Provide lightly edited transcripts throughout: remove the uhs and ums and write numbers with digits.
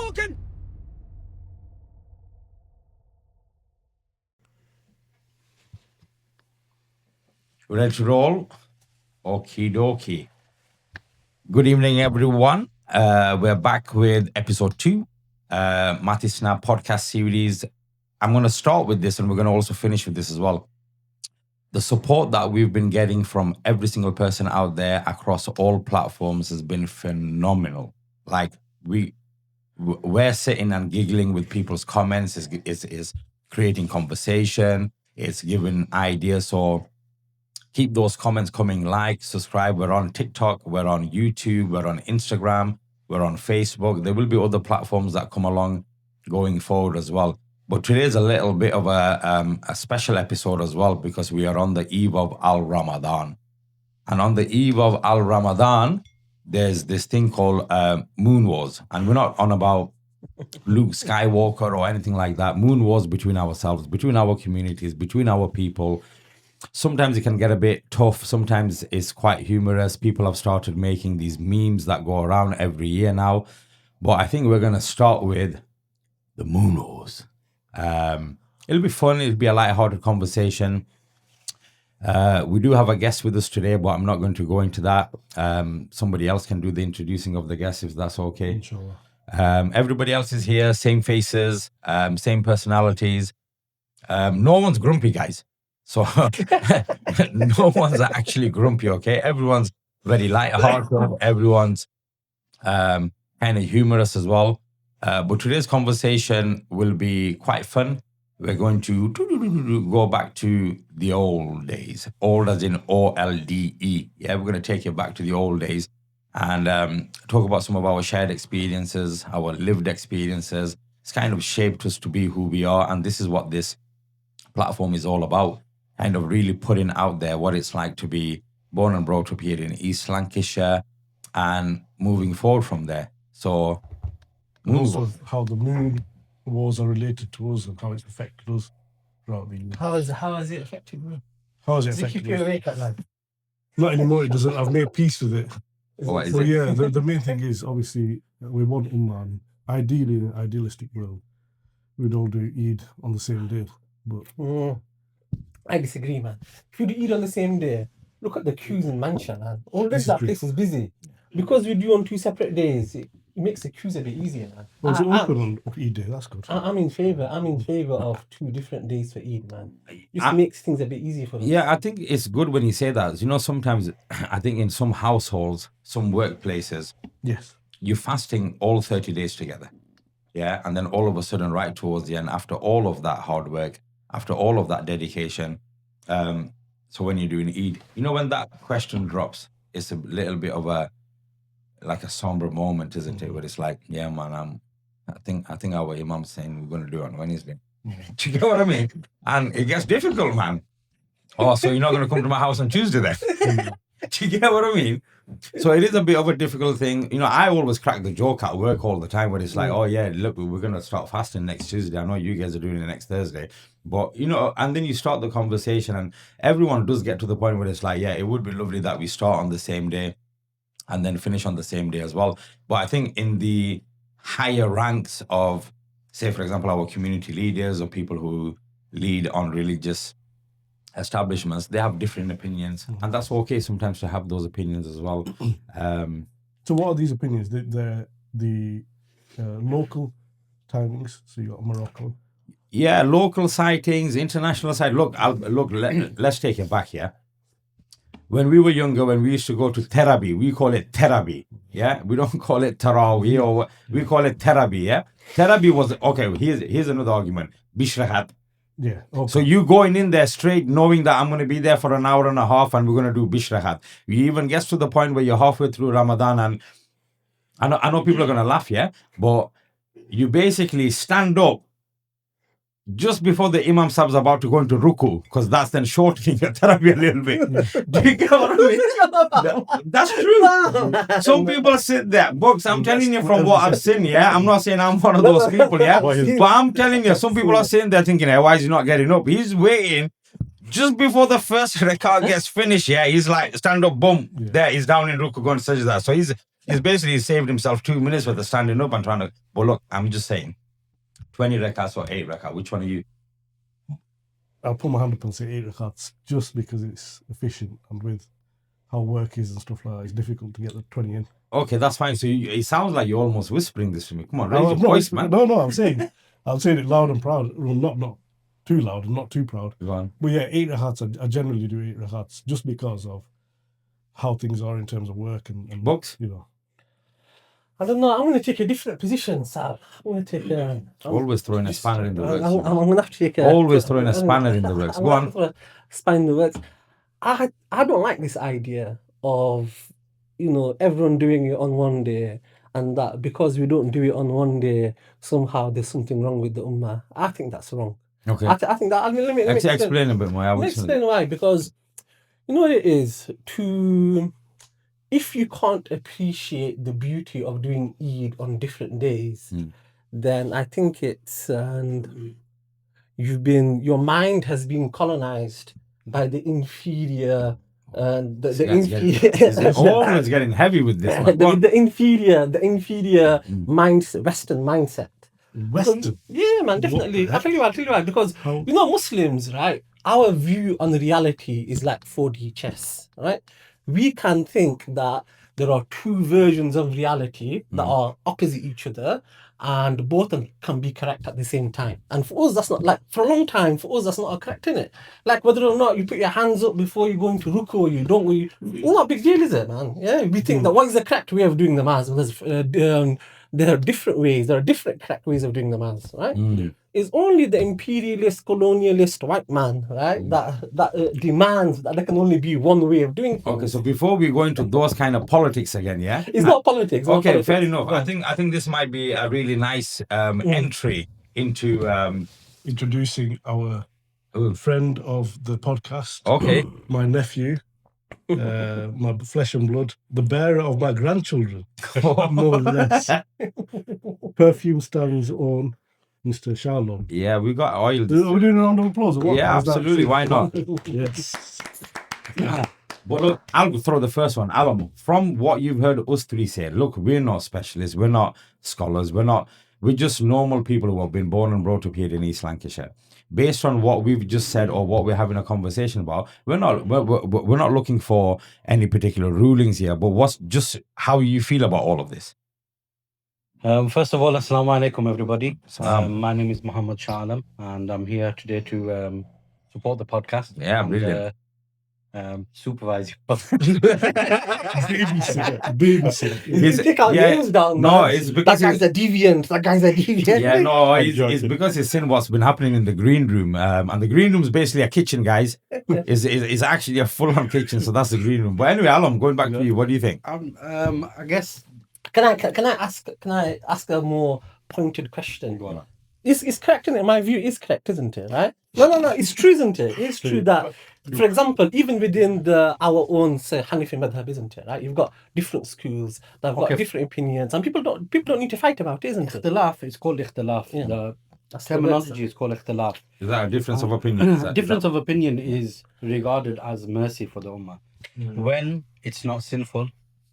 talking? Ready to roll? Okie dokie. Good evening, everyone. We're back with episode 2, Mathis-Na podcast series. I'm going to start with this and we're going to also finish with this as well. The support that we've been getting from every single person out there across all platforms has been phenomenal. Like we're sitting and giggling with people's comments, is creating conversation, it's giving ideas. So keep those comments coming, like, subscribe. We're on TikTok, we're on YouTube, we're on Instagram, we're on Facebook. There will be other platforms that come along going forward as well. But today's a little bit of a special episode as well because we are on the eve of Al-Ramadan. And on the eve of Al-Ramadan, there's this thing called Moon Wars. And we're not on about Luke Skywalker or anything like that. Moon Wars between ourselves, between our communities, between our people. Sometimes it can get a bit tough. Sometimes it's quite humorous. People have started making these memes that go around every year now. But I think we're going to start with the Moon Wars. It'll be fun. It'll be a light-hearted conversation. We do have a guest with us today, but I'm not going to go into that. Somebody else can do the introducing of the guest if that's okay. Inshallah. Everybody else is here, same faces, same personalities. No one's grumpy, guys. So no one's actually grumpy, okay? Everyone's very light-hearted. Everyone's kind of humorous as well. But today's conversation will be quite fun. We're going to go back to the old days. Old as in O-L-D-E. Yeah, we're going to take you back to the old days and talk about some of our shared experiences, our lived experiences. It's kind of shaped us to be who we are. And this is what this platform is all about. Kind of really putting out there what it's like to be born and brought up here in East Lancashire and moving forward from there. So, And also how the moon wars are related to us and how it's affected us throughout the year. How has it affected you? How has it Does it keep affected you us? awake at night? Not anymore, it doesn't. I've made peace with it. what is But it? yeah, the main thing is obviously we want Ummah. Ideally, in an idealistic world, we'd all do Eid on the same day. But I disagree, man. If you do Eid on the same day, look at the queues in Manchester, man. Already that Disagree. place is busy. Because we do on 2 separate days, it makes the queues a bit easier, man. was it open on Eid day? That's good. I'm in favour of 2 different days for Eid, man. Just I- makes things a bit easier for us. Yeah, I think it's good when you say that. You know, sometimes I think in some households, some workplaces, Yes. you're fasting all 30 days together. Yeah. And then all of a sudden, right towards the end, after all of that hard work, after all of that dedication, so when you're doing Eid, you know, when that question drops, it's a little bit of a somber moment, isn't it? Where it's like, yeah, man, I think our Imam's saying we're going to do it on Wednesday. Do you get what I mean? And it gets difficult, man. Oh, so you're not going to come to my house on Tuesday then? Do you get what I mean? So it is a bit of a difficult thing. You know, I always crack the joke at work all the time where it's like, oh yeah, look, we're going to start fasting next Tuesday. I know you guys are doing it next Thursday. But, you know, and then you start the conversation and everyone does get to the point where it's like, yeah, it would be lovely that we start on the same day and then finish on the same day as well. But I think in the higher ranks of, say, for example, our community leaders or people who lead on religious establishments, they have different opinions. And that's okay sometimes to have those opinions as well. So what are these opinions? They're the local timings. So you got Morocco. Yeah, local sightings, international sight. Look, let's take it back here. When we were younger, when we used to go to therapy, we call it therapy. Yeah, we don't call it tarawih or we call it therapy. Yeah, therapy was okay. Here's another argument. Bishrahat. Yeah. Okay. So you going in there straight, knowing that I'm going to be there for an hour and a half, and we're going to do bishrahat. You even get to the point where you're halfway through Ramadan, and I know people are going to laugh, yeah, but you basically stand up just before the Imam Sahib's about to go into ruku, because that's then shortening your therapy a little bit. Do you get what I mean? That's true. Some people sit there. Books, I'm telling you from what I've seen, yeah? I'm not saying I'm one of those people, yeah? But I'm telling you, some people are sitting there thinking, hey, why is he not getting up? He's waiting just before the first record gets finished, yeah? He's like, stand up, boom, there, he's down in ruku going to sajda. So He's basically saved himself 2 minutes with the standing up and trying to. But look, I'm just saying, 20 rakats or 8 rakat. Which one are you? I'll put my hand up and say 8 rakats just because it's efficient, and with how work is and stuff like that, it's difficult to get the 20 in. Okay, that's fine. So it sounds like you're almost whispering this to me. Come on, raise I'm your not voice, whispering- man. No, I'm saying it loud and proud. Well, not too loud and not too proud. Go on. But yeah, 8 rakats, I generally do 8 rakats just because of how things are in terms of work and Books? you know. I don't know. I'm going to take a different position, Sal. I'm going to take a. Always throwing a spanner in the works. I'm going to have to take a. Always throwing a spanner in the works. I'm Go gonna have on. to throw a spanner in the works. I don't like this idea of, everyone doing it on one day, and that because we don't do it on one day, somehow there's something wrong with the ummah. I think that's wrong. Okay. I think that. Let me Explain a bit more. Let me explain why. Because you know what it is to. If you can't appreciate the beauty of doing Eid on different days, then I think it's your mind has been colonized by the inferior It's always getting heavy with this one. the inferior mindset, Western mindset. Western. Yeah, man, definitely. I'll tell you why. Because Muslims, right? Our view on reality is like 4D chess, right? We can think that there are two versions of reality that are opposite each other, and both of them can be correct at the same time. And for us, that's not like for a long time. For us, that's not a correct, innit? Like whether or not you put your hands up before you go into ruku or you don't, it's not a big deal, is it, man? Yeah, we think that what is the correct way of doing the namaz? There are different ways. There are different correct ways of doing namaz, right? It's only the imperialist, colonialist white man, right, that demands that there can only be one way of doing things. Okay, so before we go into those kind of politics again, yeah? It's not politics. Okay, fair enough. I think this might be a really nice entry into Introducing our friend of the podcast. Okay. My nephew, my flesh and blood, the bearer of my grandchildren, more or less. Perfume Stand's own Mr. Shalom. Yeah, we got oil. Are we doing a round of applause or what? Yeah, absolutely. Why not? Yes. But look, I'll throw the first one. Alam, from what you've heard us three say, look, we're not specialists, we're not scholars, we're just normal people who have been born and brought up here in East Lancashire. Based on what we've just said or what we're having a conversation about, we're not looking for any particular rulings here, but what's just how you feel about all of this. First of all, assalamu alaikum, everybody. My name is Muhammad Shah Alam, and I'm here today to support the podcast. Yeah, brilliant. Supervise you. Babysit. Take our names down, no, man. it's because that guy's a deviant. Yeah, no, it's because he's seen what's been happening in the green room. And the green room is basically a kitchen, guys. Is actually a full-on kitchen, so that's the green room. But anyway, Alam, going back to you, what do you think? I guess. Can I ask a more pointed question? Go on. It's correct, isn't it? My view is correct, isn't it? Right? No. It's true, isn't it? It's true that, for example, even within our own say Hanafi madhab, isn't it? Right? You've got different schools that have got different opinions, and people don't need to fight about it, isn't it? Ikhtilaf, it's called ikhtilaf. Yeah. The terminology is called ikhtilaf. Is that a difference of opinion? Difference of opinion is regarded as mercy for the ummah when it's not sinful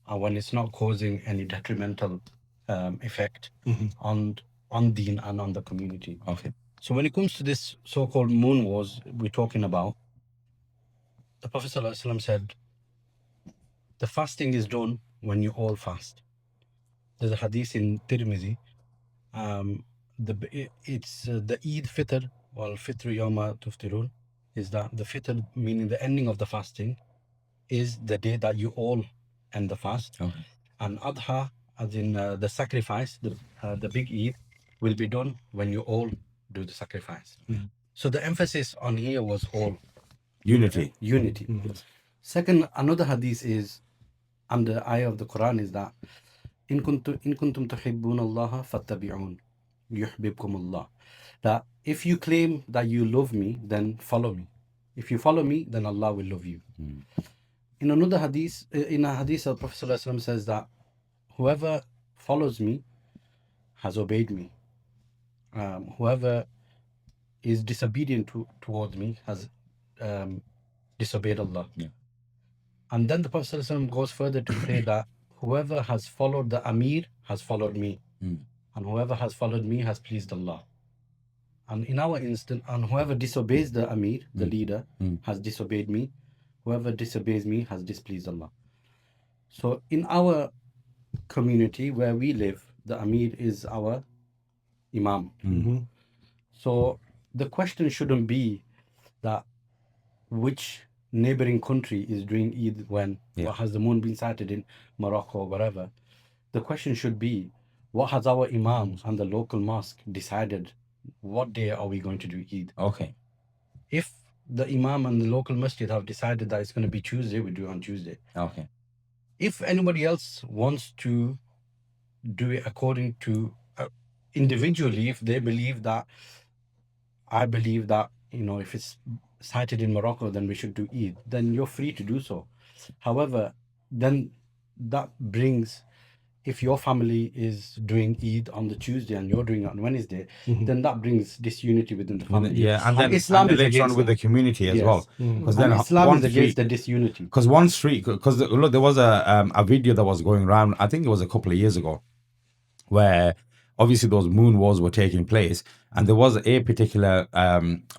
and when it's not causing any detrimental effect on deen and on the community. Okay. So when it comes to this so-called moon wars we're talking about, the Prophet ﷺ said, the fasting is done when you all fast. There's a hadith in Tirmidhi. It's the Eid Fitr, or Fitr Yawma Tuftirun, is that the Fitr, meaning the ending of the fasting, is the day that you all end the fast. Okay. And Adha, as in the sacrifice, the big Eid, will be done when you all do the sacrifice. So the emphasis on here was all. Unity. Second, another hadith is, and the ayah of the Quran is that, إن كنتم تحبون الله فاتبعون يحببكم الله. That if you claim that you love me, then follow me. If you follow me, then Allah will love you. In another hadith, the Prophet ﷺ says that whoever follows me has obeyed me. Whoever is disobedient towards me has disobeyed Allah. Yeah. And then the Prophet ﷺ goes further to say that whoever has followed the Amir has followed me. Mm. And whoever has followed me has pleased Allah. And in our instant, and whoever disobeys the Amir, the leader, has disobeyed me. Whoever disobeys me has displeased Allah. So in our community where we live, the Amir is our Imam. Mm-hmm. So the question shouldn't be that which neighboring country is doing Eid when, Yeah. or has the moon been sighted in Morocco or wherever. The question should be, what has our Imam and the local mosque decided? What day are we going to do Eid? Okay. If the Imam and the local masjid have decided that it's going to be Tuesday, we do it on Tuesday. Okay. If anybody else wants to do it according to individually, if they believe that, I believe that, if it's sighted in Morocco, then we should do Eid, then you're free to do so. However, then that brings, if your family is doing Eid on the Tuesday and you're doing it on Wednesday, then that brings disunity within the family. Yeah, and then Islam is later on against with the that. community as Yes. well. Because then Islam one is against street, the disunity. because one street, because look, there was a video that was going around. I think it was a couple of years ago, where obviously those moon wars were taking place, and there was a particular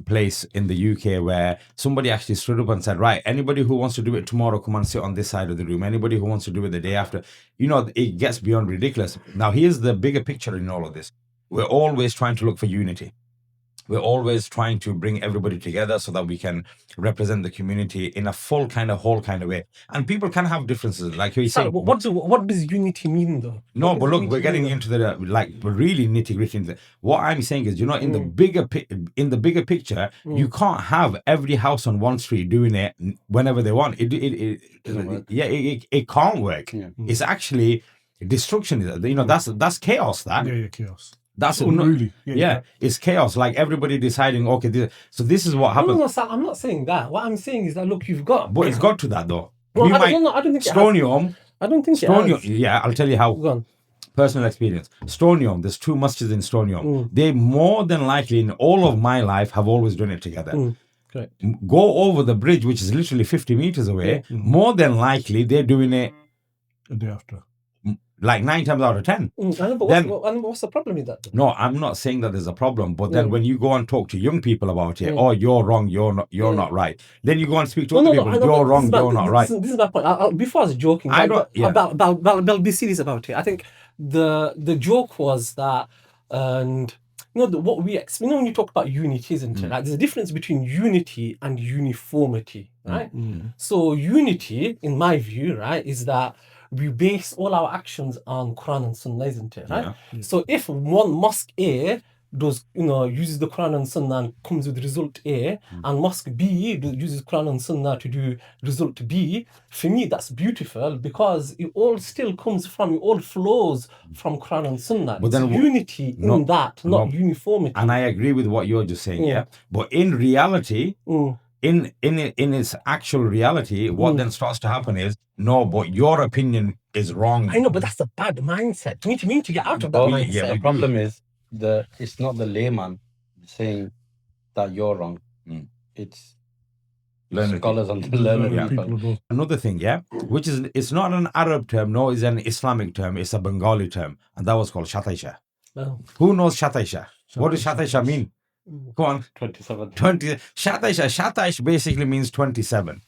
place in the UK where somebody actually stood up and said, right, anybody who wants to do it tomorrow, come and sit on this side of the room. Anybody who wants to do it the day after, it gets beyond ridiculous. Now here's the bigger picture in all of this. We're always trying to look for unity. We're always trying to bring everybody together so that we can represent the community in a whole kind of way. And people can have differences, like you say. So, what does unity mean, though? No, What but does look, unity we're getting mean, into the really nitty gritty. What I'm saying is, in the bigger picture, you can't have every house on one street doing it whenever they want. It can't work. Yeah. It's actually destruction. That's chaos. Yeah, chaos. That's It's unruly. Yeah. It's chaos. Like everybody deciding, okay, this is what happens. No, Sal, I'm not saying that. What I'm saying is that, look, you've got. But it's got to that though. Well, I don't think it has. Stonium. I don't think it Stonium. has. Yeah, I'll tell you how. Go on. Personal experience. Stonium. There's 2 masjids in Stonium. They more than likely in all of my life have always done it together. Correct. Go over the bridge, which is literally 50 meters away. More than likely they're doing it The day after. like 9 times out of 10. I know, but what's the problem with that, though? No, I'm not saying that there's a problem, but then when you go and talk to young people about it, oh, you're wrong, you're not right. Then you go and speak to other people, you're wrong, you're not right. This is my point. Before I was joking, I'll be serious about it. I think the joke was that, and what we when you talk about unity, isn't it? Like, there's a difference between unity and uniformity, right? So unity, in my view, right, is that we base all our actions on Quran and Sunnah, isn't it? Right. Yeah. So if one mosque A does, uses the Quran and Sunnah and comes with result A, and mosque B uses Quran and Sunnah to do result B, for me that's beautiful, because it all flows from Quran and Sunnah. But It's then unity in that, not uniformity. And I agree with what you're just saying, yeah. But in reality, in its actual reality, what then starts to happen is, no, but your opinion is wrong. I know, but that's a bad mindset. We need to get out of that mindset. Yeah, the problem is it's not the layman saying that you're wrong. It's Learned scholars and the learned People people. above. Another thing, yeah, which is, it's not an Arab term, no, it's an Islamic term, it's a Bengali term, and that was called Shataisha. Oh. Who knows Shataisha? What does Shataisha mean? Go on. 27. Shataisha basically means 27.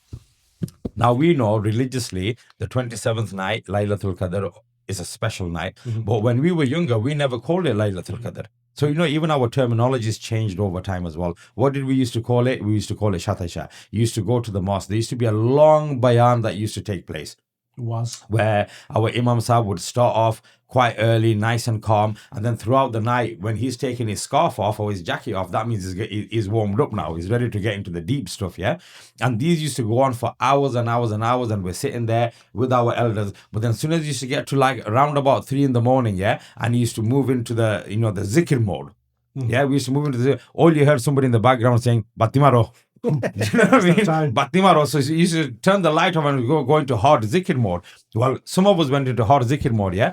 Now we know religiously the 27th night, Laylatul Qadr, is a special night. But when we were younger, we never called it Laylatul Qadr. So, even our terminology has changed over time as well. What did we used to call it? We used to call it Shataisha. You used to go to the mosque. There used to be a long bayan that used to take place, where our Imam Sahib would start off quite early, nice and calm, and then throughout the night, when he's taking his scarf off or his jacket off, that means he's warmed up now. He's ready to get into the deep stuff, yeah? And these used to go on for hours and hours and hours, and we're sitting there with our elders. But then as soon as you used to get to like around about 3 in the morning, yeah, and he used to move into the, the zikr mode. Yeah, we used to move into the, all you heard somebody in the background saying, Batimaro. You know what I mean? Batimaro. So you used to turn the light off and go into hard zikr mode. Well, some of us went into hard zikr mode, yeah?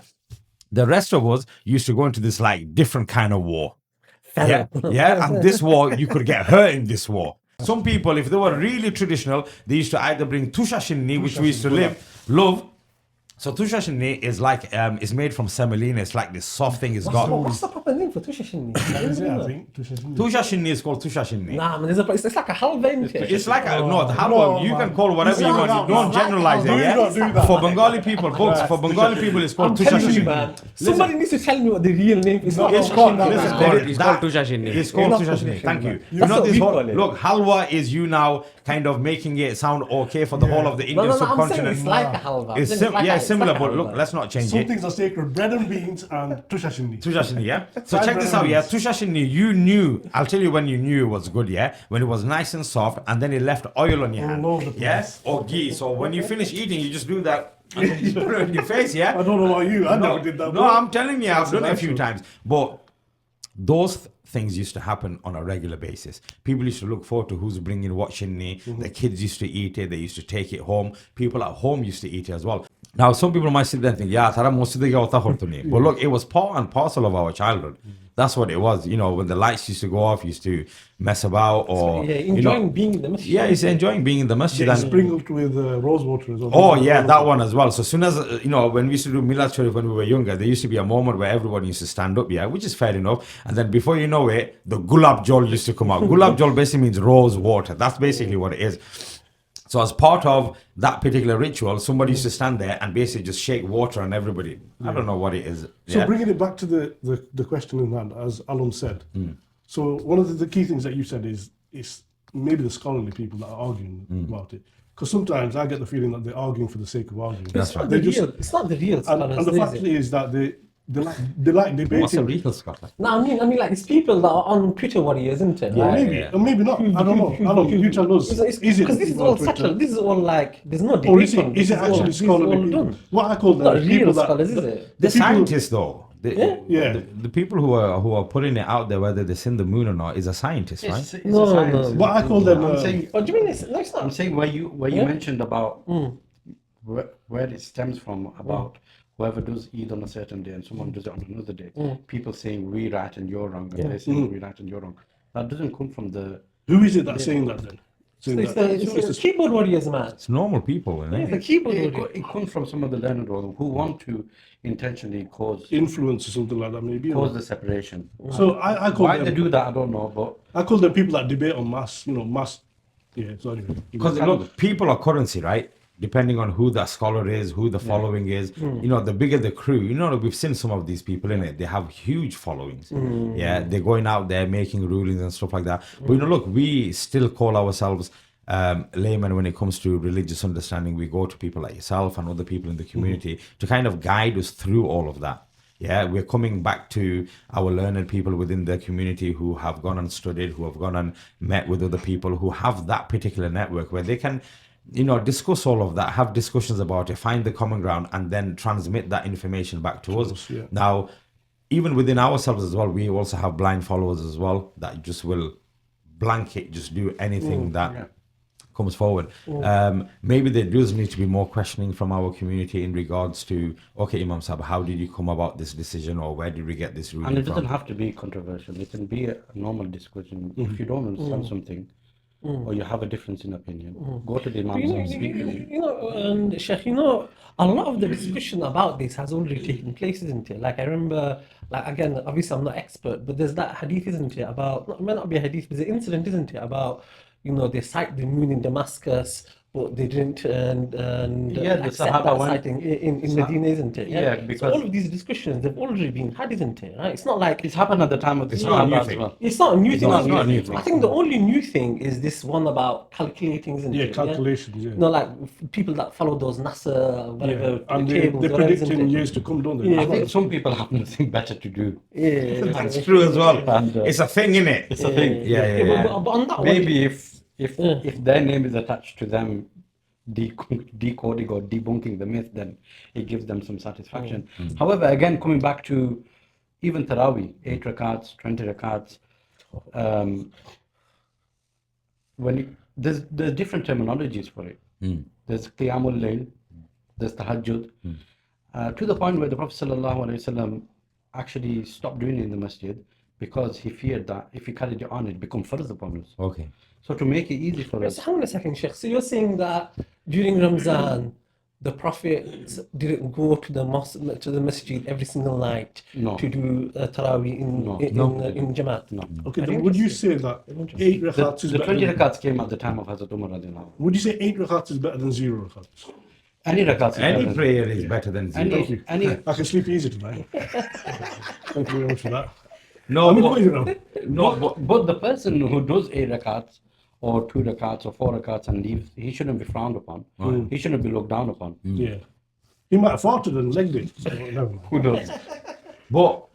The rest of us used to go into this like different kind of war. Yeah, and this war, you could get hurt in this war. Some people, if they were really traditional, they used to either bring tusha shinni, which we used to love, So tusha shinni is like it's made from semolina. It's like this soft thing. It's got What's the proper name for tusha shinni? Is it, I think? tusha shinni is called tusha shinni. Nah, man, it's like a halva, isn't it? It's like no, the halwa. No, You man. can call whatever you It's want. like You don't that. generalize it. Do Yeah. not do that. For Bengali people, folks. For Bengali people, it's I'm called tusha telling you, shinni. man. Somebody needs to tell me what the real name is. No, It's it's called. called- Listen, It's called tusha shinni. It's called Not tusha tusha shinni. Thank you. shinni. You That's know what this we whole call it. look. Halwa is you now kind of making it sound okay for the whole of the Indian I'm saying subcontinent. it's like a halva. It's similar, but look, let's not change Some it. things are sacred: bread and beans and tusha shinni. Tusha shinni, yeah. So Fried check bread this and out, yeah. beans. Tusha shinni, you knew. I'll tell you when you knew it was good, yeah. When it was nice and soft, and then it left oil on your hand, All over the yes, or ghee. So when you finish eating, you just do that, and then you put it in your face, yeah. I don't know about you. I never did that. No, I'm telling you, I've That's done it a few natural. times. But those things used to happen on a regular basis. People used to look forward to who's bringing what shinni. The kids used to eat it. They used to take it home. People at home used to eat it as well. Now, some people might sit there and think, yeah, tara musidi ga wata khortuni. But look, it was part and parcel of our childhood. That's what it was. You know, when the lights used to go off, used to mess about or Yeah, you know, enjoying being in the masjid. yeah, it's enjoying being in the masjid. It's And, sprinkled with rose water as well. oh yeah, that one as well. So as soon as you know, when we used to do Milad Sharif when we were younger, there used to be a moment where everyone used to stand up, yeah, which is fair enough. And then before you know it, the gulab jol used to come out. Gulab jol basically means rose water. That's basically what it is. So as part of that particular ritual, somebody used to stand there and basically just shake water on everybody. I don't know what it is. So yeah? bringing it back to the question in hand, as Alon said. Mm. So one of the key things that you said is maybe the scholarly people that are arguing Mm. about it. Because sometimes I get the feeling that they're arguing for the sake of arguing. That's right. They just, It's not the real and scholars, the is fact it? is that they like What's a debating. real scholar? No, I mean, like it's people that are on Twitter warriors, isn't it? Yeah, Right? Maybe, yeah. or maybe not. I don't know. Alon, you tell us. Is it Because this is people all on Twitter? settled. This is all like there's no debate. Or is on it, this. is it This all- actually this is scholarly all people? done. What I call them Not is people real that scholars, is it? The people- scientists, though. Yeah. The people who are putting it out there, whether they're in the moon or not, is a scientist, right? It's No, a science. no. What I call them. I'm saying, What do you mean? No, it's I'm not. saying where you Yeah. mentioned about Mm. where it stems from about whoever does Eid on a certain day and someone does it on another day. People saying we right and you're wrong, and Yeah. they're saying we right and you're wrong. That doesn't come from the. Who is it that's saying that then? Saying It's that- the keyboard warriors, man. It's normal people, isn't It's the it? keyboard It, warriors. it comes from some of the learned ones who want to intentionally cause influence or something like that, maybe. cause the separation. So I call Why them. they do that, I don't know, but I call them people that debate on mass. Yeah. So anyway. Because look, people are currency, right? Depending on who the scholar is, who the following is, you know, the bigger the crew, you know, we've seen some of these people in it, they have huge followings. Yeah, they're going out there making rulings and stuff like that. But you know, look, we still call ourselves laymen when it comes to religious understanding. We go to people like yourself and other people in the community to kind of guide us through all of that. Yeah, we're coming back to our learned people within the community who have gone and studied, who have gone and met with other people who have that particular network where they can, you know, discuss all of that, have discussions about it, find the common ground, and then transmit that information back to us. yeah. Now, even within ourselves as well, we also have blind followers as well that just will blanket, just do anything that comes forward. Maybe there does need to be more questioning from our community in regards to, okay, Imam Sahib, how did you come about this decision, or where did we get this ruling and it from? doesn't have to be controversial. It can be a normal discussion. If you don't understand something or you have a difference in opinion, go to the Imam You know, and speak with him. you know, and Sheikh, you know, a lot of the discussion about this has already taken place, isn't it? Like I remember, like again, obviously I'm not expert, but there's that hadith, isn't it? About it might not be a hadith, but there's an incident, isn't it? About they sight the moon in Damascus, but they didn't and Yeah, the accept Sahaba that went- sighting in Medina, isn't it? Yeah, So because- all of these discussions they've already been had, isn't it? Right? It's not like It's happened at the time of the It's not a new Sahaba as thing. well. it's not a new thing. not- isn't it's not a it? new thing. I think the only new thing is this one about calculating, isn't Yeah, it? calculations. Yeah. No, like people that follow those NASA whatever And tables, they're whatever, isn't predicting it? years to come, don't they? Yeah, I think some people have nothing better to do. Yeah, That's true as well. And, It's a thing, innit? It's a thing. Yeah. But on that one, Maybe if their name is attached to them decoding or debunking the myth, then it gives them some satisfaction. However, again, coming back to even Taraweeh, 8 rakats, 20 rakats, there's different terminologies for it. There's Qiyamul Layl, there's Tahajjud, to the point where the Prophet ﷺ actually stopped doing it in the masjid because he feared that if he carried it on, it'd become farz upon us. Okay. So to make it easy for us, so hang on a second, Sheikh. So you're saying that during Ramzan, the Prophet didn't go to the mosque, to the masjid every single night No. to do Taraweeh in Jamaat. No. Okay, Very then would you interesting. say that 8 The, rakats is the better 20 than, rakats came at the time of Hazrat Umar radiallahu anhu. would you say 8 rakats is better than 0 rakats? Any rakats is Any better. prayer is better than zero. Any I can sleep easy tonight. Thank you very much for that. No, I'm but, going around. but the person who does 8 rakats or 2 rakats or 4 rakats and leaves, he shouldn't be frowned upon. He shouldn't be looked down upon. Yeah. He might have farted and legged it. So, never mind. Who knows? but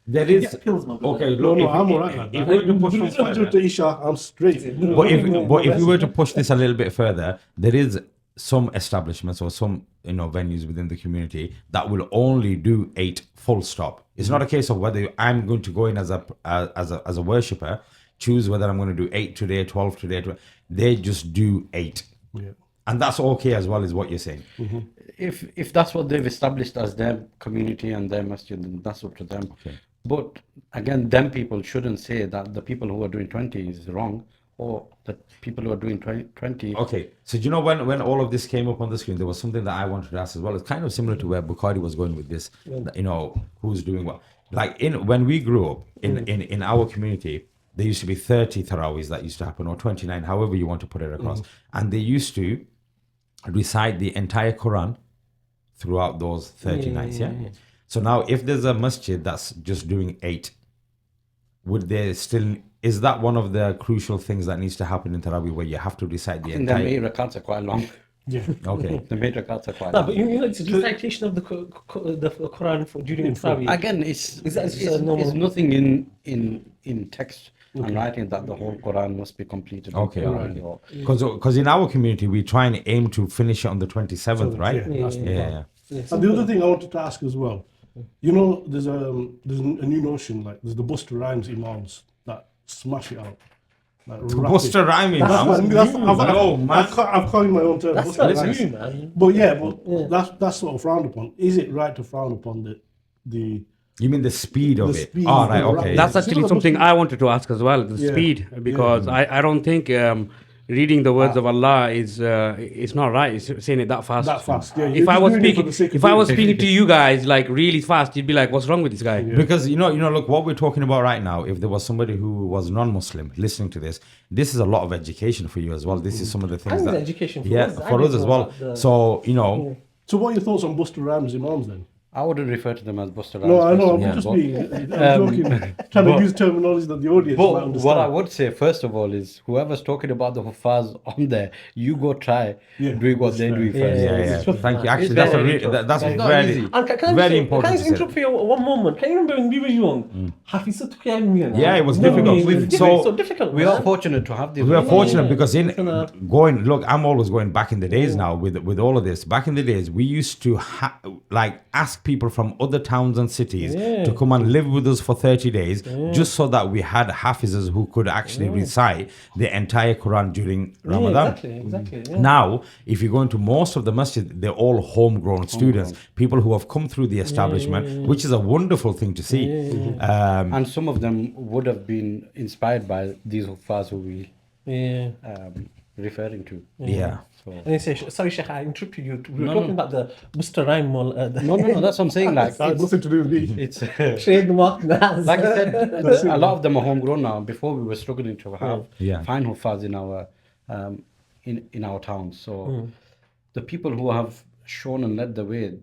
there is okay. No, Look, I'm alright like if that. we were to push Do this it until further, to Isha, I'm straight. but if we were to push this a little bit further, there is some establishments or some venues within the community that will only do 8 full stop. It's not a case of whether I'm going to go in as a worshipper, choose whether I'm going to do 8 today, 12 today. They just do 8, Yeah. and that's okay as well, is what you're saying. If that's what they've established as their community and their masjid, then that's up to them. Okay. But again, them people shouldn't say that the people who are doing 20 is wrong, or the people who are doing 20. Okay, so do you know when all of this came up on the screen, there was something that I wanted to ask as well. It's kind of similar to where Bukhari was going with this. that, who's doing what? Like when we grew up in our community, there used to be 30 Taraweehs that used to happen, or 29, however you want to put it across, and they used to recite the entire Quran throughout those 30 nights. Yeah. So now, if there's a masjid that's just doing 8, would there still? Is that one of the crucial things that needs to happen in Taraweeh, where you have to recite the And the entire? 8 rakats are quite long. Yeah. Okay. The 8 rakats are quite No, long. but it's recitation of the Quran during Taraweeh. Again, it's normal? nothing in text and writing that the whole Quran must be completed. Okay, in alright. Quran or- Because in our community, we try and aim to finish it on the 27th, right? Yeah, that's the plan. Yeah. And the other thing I wanted to ask as well, there's a new notion, like there's the Busta Rhymes imams that smash it out. Like rap Busta it. Rhymes, I've coined my own term. That's Busta not Rhymes. new, man. But that's sort of frowned upon. Is it right to frown upon the You mean the speed of The it? speed Oh, right, of the okay. rap. That's actually something I wanted to ask as well, the Yeah. speed, because I don't think reading the words of Allah is it's not right. It's saying it that fast. that fast? Yeah, If I was speaking, if I was speaking, speaking to you guys like really fast, you'd be like, "What's wrong with this guy?" Because look, what we're talking about right now, if there was somebody who was non-Muslim listening to this is a lot of education for you as well. This is some of the things And that it's education for yeah, us. I for us didn't as know well. about the- So So what are your thoughts on Busta Rhymes imams then? I wouldn't refer to them as Busta Rhymes. No, I know. I'm Yeah. just being. I'm joking. Trying to use terminology that the audience might But understand. what I would say, first of all, is whoever's talking about the Huffaz on there, you go try doing what they're doing first. yeah. tough, Thank man. you. Actually, It's that's very tough. that's It's not very easy. And can I very just, important Can I to just say. interrupt for you one moment? Can you remember when we were young? Hafiz Yeah, it was difficult. So difficult. We are fortunate to have these. We are ones. fortunate because Gonna- I'm always going back in the days now with all of this. Back in the days, we used to ask people from other towns and cities to come and live with us for 30 days, just so that we had Hafizes who could actually recite the entire Quran during Ramadan. Exactly. Yeah. Now, if you go into most of the masjid, they're all homegrown students, people who have come through the establishment, which is a wonderful thing to see. And some of them would have been inspired by these Huffaz who we Yeah. referring to. Yeah. So, And you say, sorry, Sheikh, I interrupted you. We were No, talking no. about the Busta Rhyme no, that's what I'm saying. Like, That had nothing to do with me. it's trademark. like I said, a lot of them are homegrown now. Before we were struggling to find Huffaz in our towns. So the people who have shown and led the way,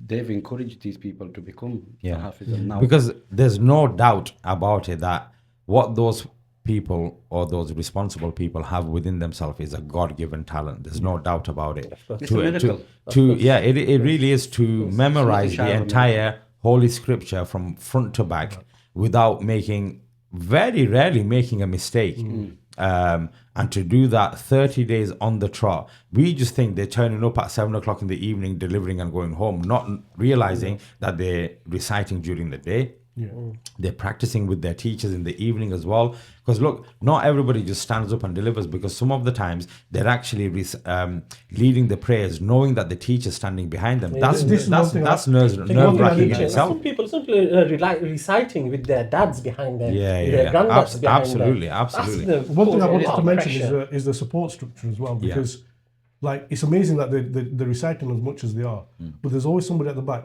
they've encouraged these people to become Hafiz. And now Because there's no doubt about it that what those people or those responsible people have within themselves is a God-given talent. There's no doubt about it. It's a miracle. It really is to memorize shy the of a entire Holy Scripture from front to back without very rarely making a mistake. And to do that 30 days on the trot, we just think they're turning up at 7 o'clock in the evening, delivering and going home, not realizing that they're reciting during the day. They're practicing with their teachers in the evening as well. Because look, not everybody just stands up and delivers, because some of the times they're actually leading the prayers, knowing that the teacher's standing behind them. That's nerve-wracking in itself. Some people reciting with their dads behind them. Yeah. Their granddads behind them. Absolutely. That's the One thing I cause wanted of to mention pressure. is the support structure as well, because Like, it's amazing that they're reciting as much as they are, but there's always somebody at the back.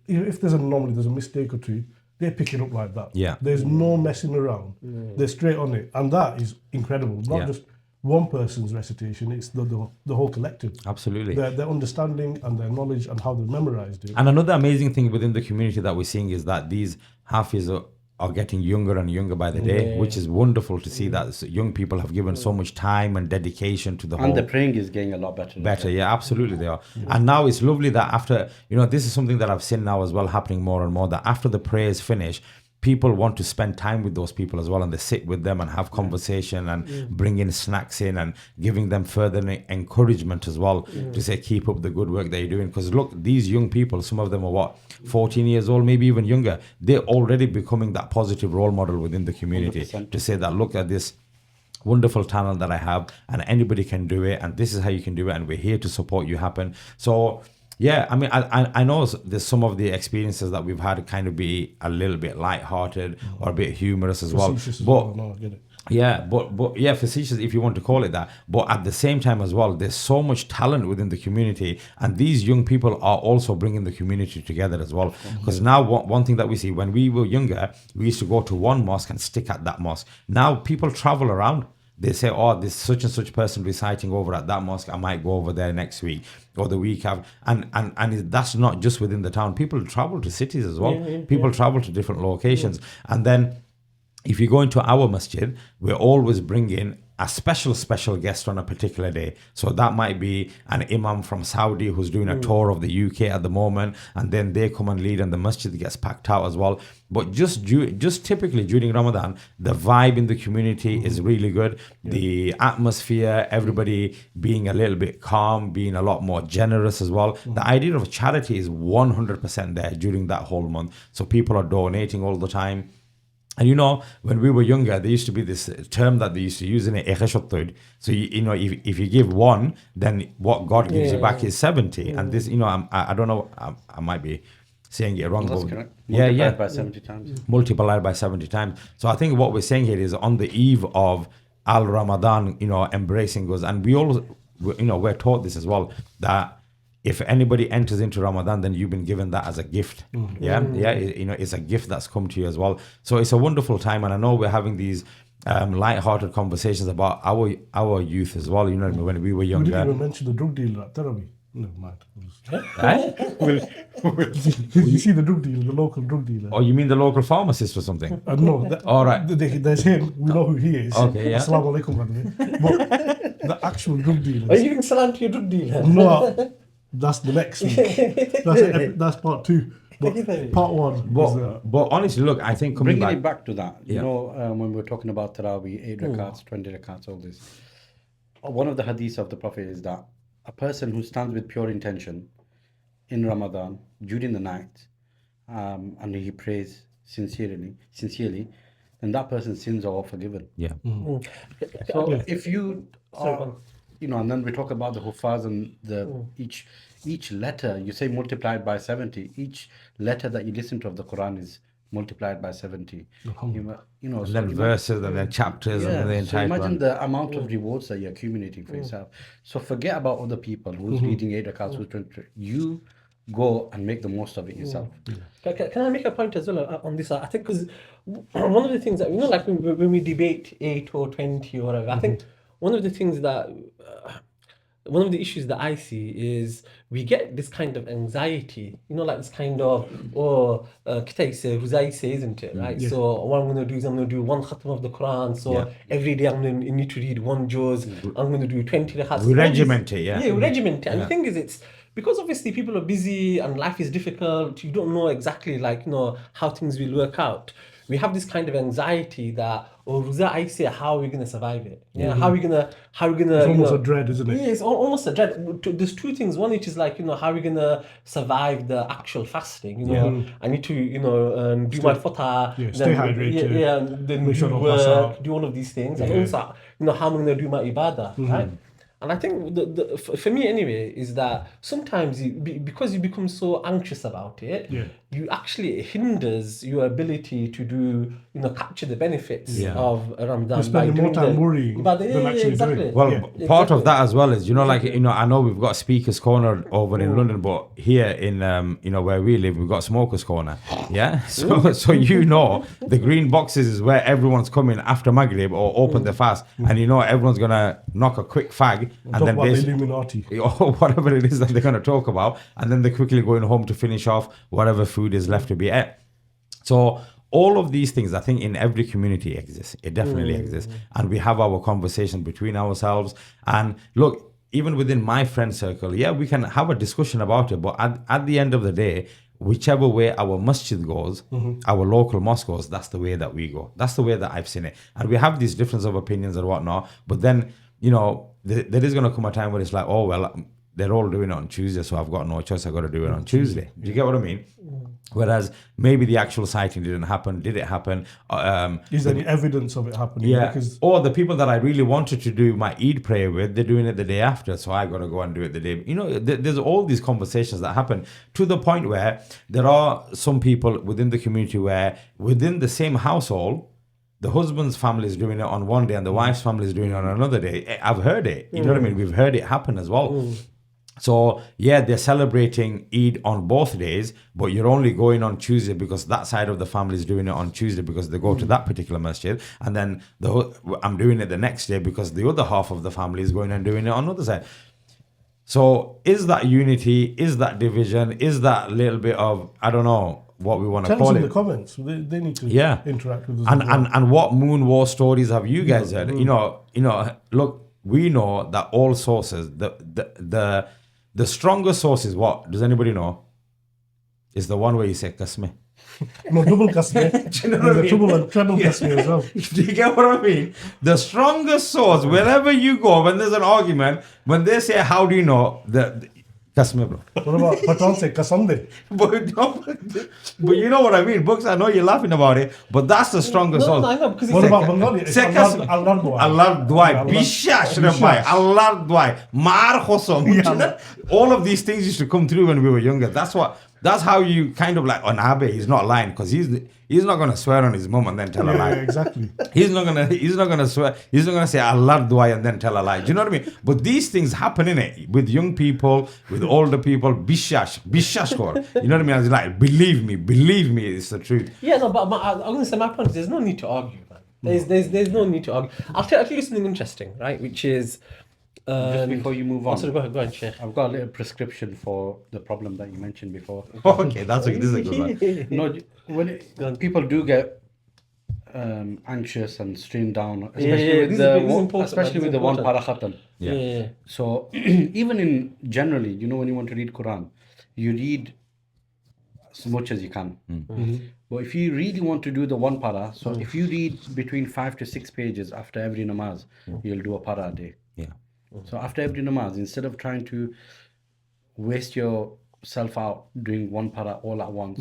If there's an anomaly, there's a mistake or two, they pick it up like that. Yeah. There's no messing around. They're straight on it, and that is incredible. Not Yeah. just one person's recitation; it's the whole collective. Absolutely. Their understanding and their knowledge and how they've memorized it. And another amazing thing within the community that we're seeing is that these Hafiz are getting younger and younger by the day, which is wonderful to see that young people have given so much time and dedication to the whole. And the praying is getting a lot better. Better, yeah, absolutely they are. And now it's lovely that after, this is something that I've seen now as well happening more and more, that after the prayers finish, people want to spend time with those people as well, and they sit with them and have conversation and bring in snacks in and giving them further encouragement as well to say keep up the good work that you're doing. Because look, these young people, some of them are 14 years old, maybe even younger, they're already becoming that positive role model within the community 100%. to say that look at this wonderful talent that I have and anybody can do it, and this is how you can do it, and we're here to support you happen. So yeah, I mean, I know there's some of the experiences that we've had kind of be a little bit light-hearted or a bit humorous as well. Facetious as But well. No, I get it. yeah, but yeah, facetious if you want to call it that. But at the same time as well, there's so much talent within the community, and these young people are also bringing the community together as well. Because now one thing that we see, when we were younger, we used to go to one mosque and stick at that mosque. Now people travel around. They say, oh, this such and such person reciting over at that mosque, I might go over there next week or the week after. And that's not just within the town. People travel to cities as well. People travel to different locations. And then if you go into our masjid, we're always bringing a special guest on a particular day. So that might be an imam from Saudi who's doing a tour of the UK at the moment, and then they come and lead and the masjid gets packed out as well. But just typically during Ramadan, the vibe in the community is really good. The atmosphere, everybody being a little bit calm, being a lot more generous as well. The idea of charity is 100% there during that whole month. So people are donating all the time. And when we were younger, there used to be this term that they used to use in it, "Ikhashottud." So if you give one, then what God gives you back is 70. And this, I don't know, I might be saying it wrong. That's but correct. Yeah, Multiplied by 70 times. multiplied by 70 times. So I think what we're saying here is on the eve of Al Ramadan, embracing us, and we all, we're taught this as well, that if anybody enters into Ramadan, then you've been given that as a gift. It's a gift that's come to you as well. So it's a wonderful time, and I know we're having these light-hearted conversations about our youth as well. When we were We younger. didn't even mention the drug dealer at Taraweeh. Never mind. Right? You see the drug dealer, the local drug dealer. Oh, you mean the local pharmacist or something? No, All right. there's him. We know who he is. Okay, yeah. Assalamu alaikum, by the way. But the actual drug Are you dealers. giving salam to your drug dealer? No, that's the next week. That's part 2. But part 1 is But honestly, look, I think coming Bringing back. it back to that, Yeah. when we're talking about Taraweeh, 8 rakats, 20 rakats, all this. One of the hadiths of the Prophet is that a person who stands with pure intention in Ramadan during the night, and he prays sincerely, then that person's sins are all forgiven. Yeah. So if you are, and then we talk about the huffaz and the each letter, you say multiplied by 70. Each letter that you listen to of the Quran is multiplied by 70. And then verses and then chapters and then the so entire imagine Quran. the amount of rewards that you're accumulating for yourself. So forget about other people who's reading 8 rakats, who's 20. You go and make the most of it yourself. Can I make a point as well on this? I think because one of the things that like when we debate 8 or 20 or whatever, I think one of the things that one of the issues that I see is we get this kind of anxiety, like this kind of, Ruzai say, isn't it, right? Yeah. So what I'm going to do is I'm going to do one khatam of the Quran. So every day I'm going to need to read one juz. I'm going to do 20 rakhats. We regiment it, yeah. Yeah, we regiment it. And the thing is, it's because obviously people are busy and life is difficult. You don't know exactly how things will work out. We have this kind of anxiety that, Ruza, I say, how are we going to survive it? How are we gonna? it's almost a dread, isn't it? Yeah, it's almost a dread. There's two things. One, which is like, how are we gonna survive the actual fasting? I need to, do my fata. Yeah, stay hydrated. And then Make sure do don't pass work, out. do all of these things, and also, how am I gonna do my ibadah, right? And I think for me anyway is that sometimes because you become so anxious about it, you actually it hinders your ability to do capture the benefits of Ramadan. You're spending more time worrying than actually doing. Well, part of that as well is, like, I know we've got Speakers Corner over in London, but here in, where we live, we've got Smokers Corner. Yeah. So the green boxes is where everyone's coming after Maghrib or open the fast. And, everyone's going to knock a quick fag and Talk then about the Illuminati. or whatever it is that they're going to talk about. And then they're quickly going home to finish off whatever food is left to be ate. So all of these things, I think, in every community exists. It definitely exists. And we have our conversations between ourselves. And look, even within my friend circle, we can have a discussion about it. But at the end of the day, whichever way our masjid goes, our local mosque goes, that's the way that we go. That's the way that I've seen it. And we have these difference of opinions and whatnot. But then, there is going to come a time where it's like, oh, well, they're all doing it on Tuesday, so I've got no choice. I've got to do it on Tuesday. Do you get what I mean? Whereas maybe the actual sighting didn't happen. Did it happen? Is there any evidence of it happening? Yeah. Because Or the people that I really wanted to do my Eid prayer with, they're doing it the day after, so I got to go and do it the day. There's all these conversations that happen to the point where there are some people within the community where within the same household, the husband's family is doing it on one day and the wife's family is doing it on another day. I've heard it. You know what I mean? We've heard it happen as well. So, they're celebrating Eid on both days, but you're only going on Tuesday because that side of the family is doing it on Tuesday because they go to that particular masjid. And then I'm doing it the next day because the other half of the family is going and doing it on the other side. So, is that unity? Is that division? Is that little bit of, I don't know, what we want to tell call us it? in the comments. They need to interact with us. And, as well. and what moon war stories have you guys heard? Look, we know that all sources, the strongest source is what? Does anybody know? Is the one where you say kasme. No, double kasme. Do you know what I There's a mean? double and treble kasme as well. Do you get what I mean? The strongest source, wherever you go, when there's an argument, when they say, how do you know? The kasme, bro. What about Patan say kasande? But you know what I mean? Books, I know you're laughing about it, but that's the strongest source. No, I know, because What it's about Bengali? It's Say kasme. Allah Dua. Allah Dwai, Bishash Rabbi, Allah Dwai, Mar Khosom. All of these things used to come through when we were younger. That's how you kind of like, on Abe, he's not lying because he's not going to swear on his mum and then tell a lie. Yeah, exactly. He's not gonna swear. He's not gonna say Allah Dwai and then tell a lie. Do you know what I mean? But these things happen in it with young people, with older people. Bishash kor. You know what I mean? It's like, believe me, it's the truth. Yeah, no, but I'm going to say my point is there's no need to argue, man. There's no need to argue. I'll tell you something interesting, right? Which is Just before you move on, sorry, go ahead, Sheikh. I've got a little prescription for the problem that you mentioned before. Okay, this is a good one. No, when people do get anxious and streamed down, especially with the one para khatam. Yeah. So even in generally, when you want to read Quran, you read as much as you can. But if you really want to do the one para, so if you read between 5 to 6 pages after every namaz, you'll do a para a day. Yeah. So after every namaz, instead of trying to waste yourself out doing one para all at once,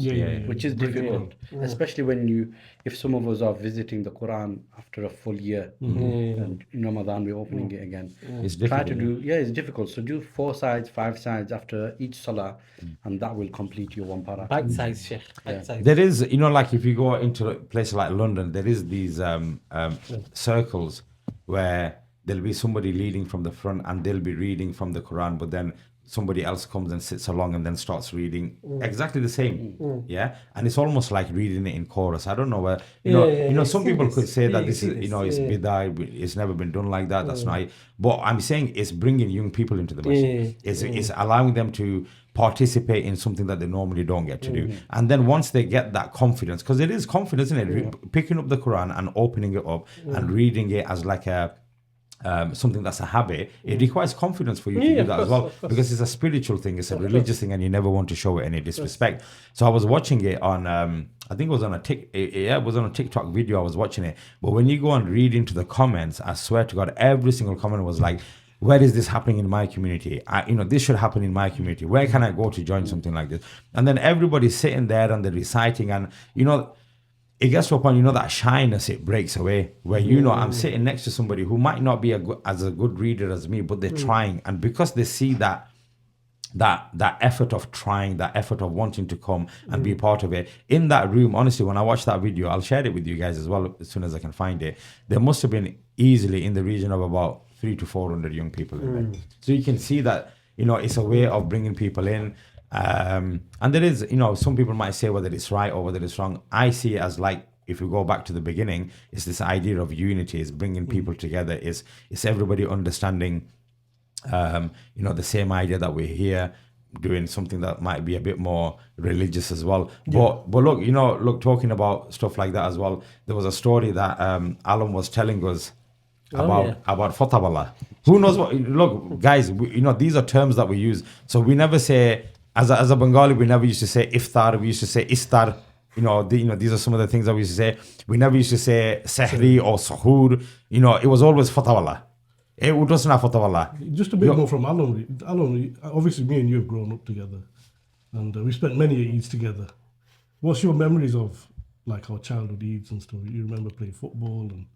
which is difficult, especially if some of us are visiting the Quran after a full year and in Ramadan we're opening it again. It's Try difficult. to it's difficult. So do 4 sides, 5 sides after each salah, and that will complete your one para. Bite size, Sheikh. Bite size. There is, like if you go into a place like London, there is these circles where there'll be somebody leading from the front and they'll be reading from the Quran, but then somebody else comes and sits along and then starts reading exactly the same. Yeah. And it's almost like reading it in chorus. I don't know where, some people could say that this is, it's bid'ah, it's never been done like that. That's not, but I'm saying it's bringing young people into the masjid. It's allowing them to participate in something that they normally don't get to do. And then once they get that confidence, because it is confidence, isn't it? Picking up the Quran and opening it up and reading it as like something that's a habit, it requires confidence for you to do that as well, because it's a spiritual thing, it's a religious thing, and you never want to show it any disrespect. So I was watching it on, I think it was on a TikTok video. I was watching it, but when you go and read into the comments, I swear to God, every single comment was like, where is this happening in my community? This should happen in my community. Where can I go to join something like this? And then everybody's sitting there and they're reciting, and it gets to a point, that shyness, it breaks away. Where, I'm sitting next to somebody who might not be as a good reader as me, but they're trying. And because they see that effort of trying, that effort of wanting to come and be part of it. In that room, honestly, when I watched that video, I'll share it with you guys as well as soon as I can find it. There must have been easily in the region of about 300 to 400 young people in there. So you can see that, it's a way of bringing people in. And there is, some people might say whether it's right or whether it's wrong. I see it as like, if we go back to the beginning, it's this idea of unity, is bringing people together, it's everybody understanding the same idea that we're here doing something that might be a bit more religious as well. But look, talking about stuff like that as well, there was a story that Alan was telling us about Fatabala. Who knows what? Look, guys, these are terms that we use. So we never say, as a Bengali, we never used to say iftar. We used to say istar. These are some of the things that we used to say. We never used to say sehri or sahur. It was always Fatabala. It was not Fatabala. Just a bit more from Alan. Alan, obviously, me and you have grown up together, and we spent many Eids together. What's your memories of like our childhood Eids and stuff? You remember playing football and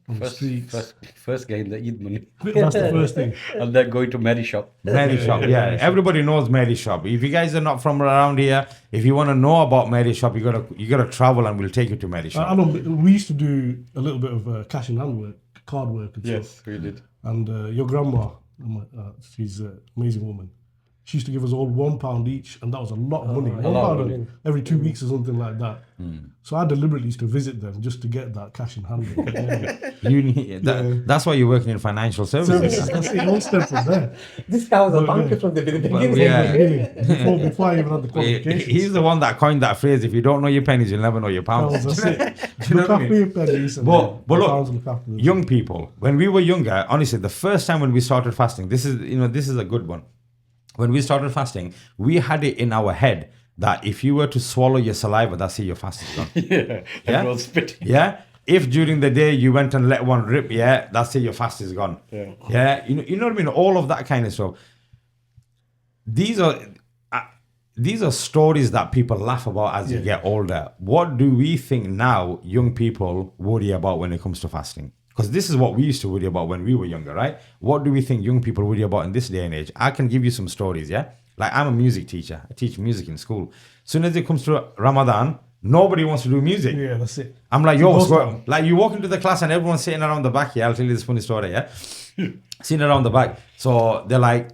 on the streets? First game, the Eid money. That's the first thing. And then going to Mary shop. Mary shop, yeah. Everybody knows Mary shop. If you guys are not from around here, if you want to know about Mary shop, you gotta travel, and we'll take you to Mary shop. We used to do a little bit of cash in hand work, card work and stuff. Yes, we did. And your grandma, she's an amazing woman. She used to give us all £1 each, and that was a lot of money. £1 every 2 weeks or something like that. So I deliberately used to visit them just to get that cash in hand. That's why you're working in financial services. That's it, one step from there. This guy was a banker from the beginning. Before I even had the qualifications. He's the one that coined that phrase. If you don't know your pennies, you'll never know your pounds. That's it. Do you know Look what I after mean? your pennies. And But the look, pounds look after them. young people, when we were younger, honestly, the first time when we started fasting, this is a good one. When we started fasting, we had it in our head that if you were to swallow your saliva, that's it, your fast is gone. Everyone's spitting. Yeah. If during the day you went and let one rip, that's it, your fast is gone. Yeah. You know what I mean? All of that kind of stuff. These are stories that people laugh about as you get older. What do we think now young people worry about when it comes to fasting? Because this is what we used to worry about when we were younger, right? What do we think young people worry about in this day and age? I can give you some stories, yeah? Like, I'm a music teacher. I teach music in school. As soon as it comes to Ramadan, nobody wants to do music. Yeah, that's it. I'm like, yo, what's going on? Like, you walk into the class and everyone's sitting around the back. Yeah, I'll tell you this funny story, yeah? Sitting around the back. So they're like,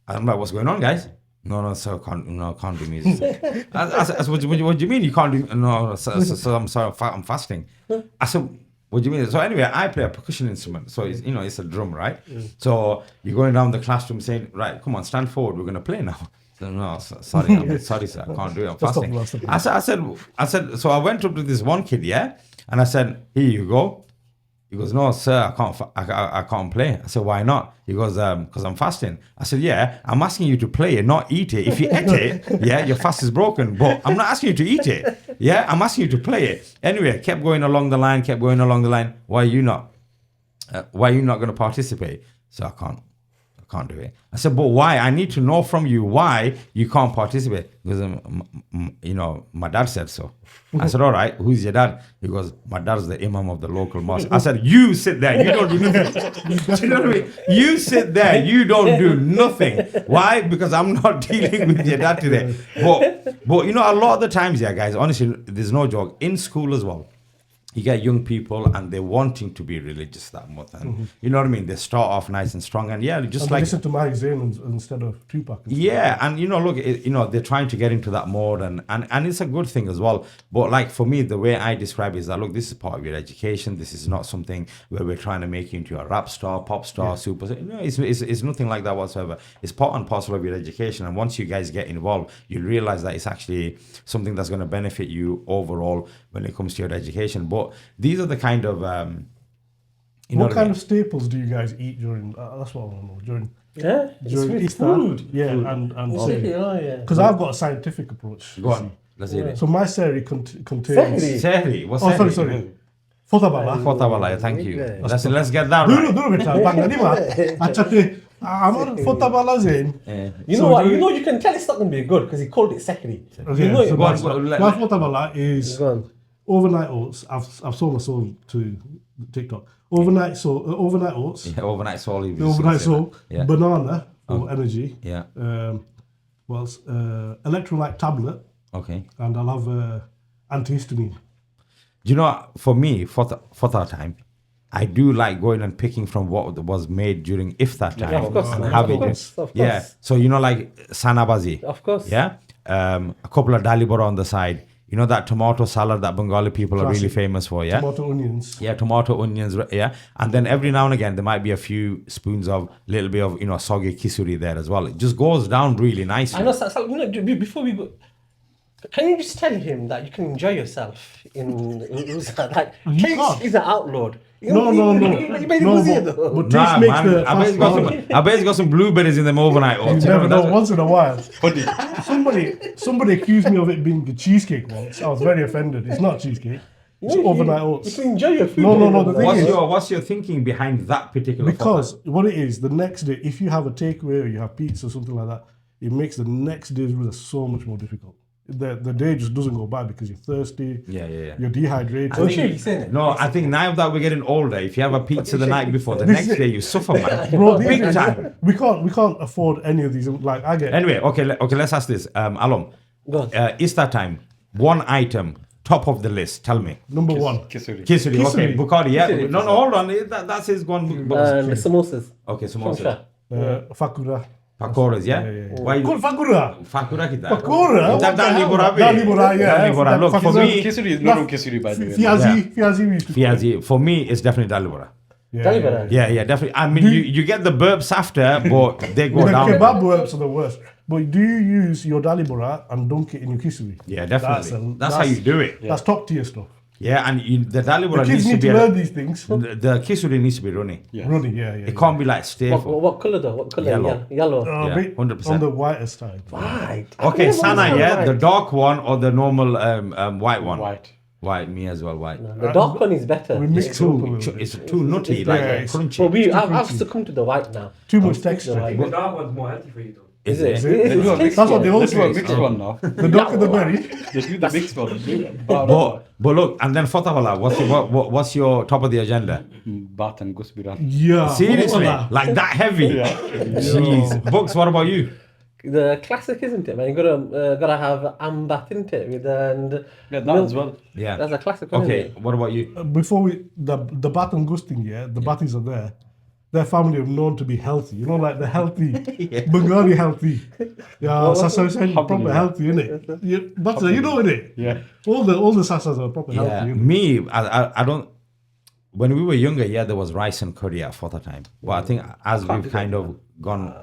I'm like, what's going on, guys? No, sir, can't do music. I said, what do you mean you can't do? No, so I'm sorry, I'm fasting. I said, what do you mean? So anyway, I play a percussion instrument. So it's, it's a drum, right? So you're going down the classroom saying, right, come on, stand forward. We're going to play now. So, no, sorry, sir, I can't do it. I'm fasting. I said, so I went up to this one kid, yeah? And I said, here you go. He goes, no, sir, I can't play. I said, why not? He goes, because I'm fasting. I said, yeah, I'm asking you to play it, not eat it. If you eat it, your fast is broken. But I'm not asking you to eat it. Yeah, I'm asking you to play it. Anyway, kept going along the line. Why are you not going to participate? So I can't do it. I said, but why? I need to know from you why you can't participate. Because, my dad said so. I said, all right, who's your dad? He goes, my dad's the imam of the local mosque. I said, you sit there, you don't do nothing. Do you know what I mean? You sit there, you don't do nothing. Why? Because I'm not dealing with your dad today. But a lot of the times, guys, honestly, there's no joke. In school as well, you get young people and they're wanting to be religious that much. And you know what I mean? They start off nice and strong. And just like... listen to Mike Zayn instead of Tupac. And look, they're trying to get into that mode. And it's a good thing as well. But like for me, the way I describe it is that, look, this is part of your education. This is not something where we're trying to make you into a rap star, pop star, superstar. No, it's nothing like that whatsoever. It's part and parcel of your education. And once you guys get involved, you'll realize that it's actually something that's going to benefit you overall when it comes to your education. But these are the kind of what kind of staples do you guys eat during that's what I want to know during it's Easter, food and because I've got a scientific approach. Go on, let's hear it. So my sehri contains Sehri. What's Sehri? sorry Fotabala. Thank you. Let's get that right. I'm Fotabala Zain. You know what? You can tell it's not going to be good because he called it Sehri. Okay, you know so my Fotabala is overnight oats. I've sold my soul to TikTok. Overnight oats. Yeah, overnight soul. The overnight soul. Yeah. Banana for energy. Yeah. What else? Electrolyte tablet, Okay. and I'll have antihistamine. Do you know, for me, for that time, I do like going and picking from what was made during iftar time. Yeah, of course, and man. having Of it. course, of Yeah. course. So, you know, like sanabazi. Of course. Yeah. A couple of dalibora on the side. You know that tomato salad that Bengali people are really Classic. famous for, yeah? Tomato onions. Yeah, tomato, onions, yeah. And then every now and again, there might be a few spoons of little bit of, you know, soggy kisuri there as well. It just goes down really nicely. I know, Sal, you know, before we go, can you just tell him that you can enjoy yourself in Uzza? Like, You cakes can't. is an outlawed. No. You made it No, easier but though. taste Nah, makes man, the I bet he's got some blueberries in them overnight oats. You never know. that's- Once in a while, somebody accused me of it being a cheesecake once. I was very offended. It's not cheesecake. It's overnight You oats. can enjoy your food. No, the thing is- What's your thinking behind that particular? Because what it is, the next day, if you have a takeaway or you have pizza or something like that, it makes the next day's route so much more difficult. The day just doesn't go by because you're thirsty. Yeah. You're dehydrated. I'm sure you're saying it. No, I think now that we're getting older, if you have a pizza the night before, the next day you suffer, man. Bro, Big time. we can't afford any of these. Like I get. Anyway, okay, let's ask this. Alom, Go on. Iftar time, one item, top of the list. Tell me. Number one. Kisuri. Kisuri, okay. Kisuri. Bukhari, yeah. Kisuri. No, hold on. That's his one. The samosas. Okay, From samosa. Shah. Fakura. Pakoras, yeah? Yeah. Why you... Called Fakura. Fakura kita? Fakura? Kita What the hell? dalibora be. Dalibora, yeah. Dalibora. Look, for Fakura. me, Kisuri is not on Kisuri, by the way. Fiazi we used to. Fiazi, for me, it's definitely dalibora. Yeah, Dalibora. Yeah, definitely. I mean, you get the burps after, but they go The down. kebab burps are the worst. But do you use your dalibora and dunk it in your kisuri? Yeah, definitely. That's how that's- you do it. That's top tier stuff. Yeah, and the The dalibora needs kids to need be... to learn these things. The kisuri needs to be running. Yeah. Running, yeah. It can't be like stay for... What colour though? What colour? Yellow. Yellow. Yeah, Bit 100%. on the whitest side. Right. Okay, Sana, yeah, the Right. dark one or the normal white one? White. White, me as well, white. The dark one is better. We mix It's it up a too- little bit. It's too nutty, It's like yeah, crunchy. But I've succumbed to the white now. Too much The texture. white. The dark one's more healthy for you, though. Is it? Is It's it? tasty. That's what they all Let's do a say. mixed one now. The duck and the berry. Let's do the mixed one. But look, and then Fatawala, what's your top of the agenda? Bat and Gusbiran. Yeah. Seriously, Wallah. like that heavy? Jeez. Books, what about you? The classic, isn't it, man? You gotta have ambat, isn't it? With and Yeah, that as well. Yeah. That's a classic one. Okay, Isn't it? what about you? Before the Bat and Gustin, yeah, the Batis are there. Their family are known to be healthy. You know, like the healthy, Bengali healthy. Yeah, Sasa is proper healthy, innit? Yeah, but you know it. Yeah. All the Sasas are proper Yeah, healthy. innit? me, I don't. When we were younger, yeah, there was rice and curry at Fota time. But I think as we've kind of gone,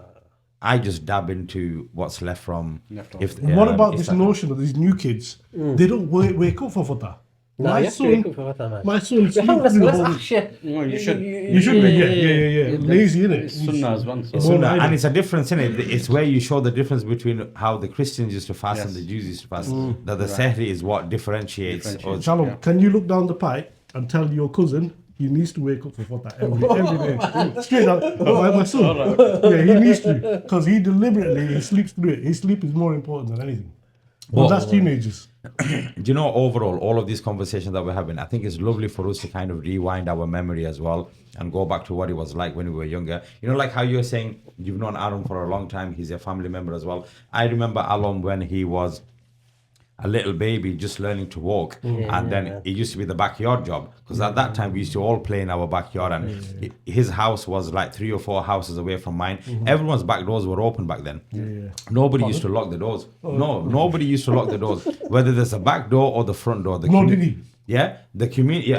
I just dab into what's left from. Leftover. What about this Iftar. notion of these new kids? They don't wake up for fota. No, you have to wake up for that, man. My son Yeah, hang on, sleeps through the let's whole. actually. No, you should. You should be, yeah. Lazy, It's innit? Sunnah as well. So. It's So, Well, I and do. it's a difference in it. It's where you show the difference between how the Christians used to fast and Yes. the Jews used to fast. That the sehri is what differentiates. Differentiates. us. Shalom, Yeah. can you look down the pipe and tell your cousin he needs to wake up for fota every day? Straight up, my son. Yeah, he needs to. Because he sleeps through it. His sleep is more important than anything. Well, that's teenagers. Do you know, overall, all of these conversations that we're having, I think it's lovely for us to kind of rewind our memory as well and go back to what it was like when we were younger. You know, like how you're saying you've known Aaron for a long time, he's a family member as well. I remember Alon when he was a little baby just learning to walk, and then it used to be the backyard job, because at that time we used to all play in our backyard, and his house was like 3 or 4 houses away from mine. Everyone's back doors were open back then. Nobody used to lock the doors. No, nobody used to lock the doors, whether there's a back door or the front door. The No, did he? Yeah, the community.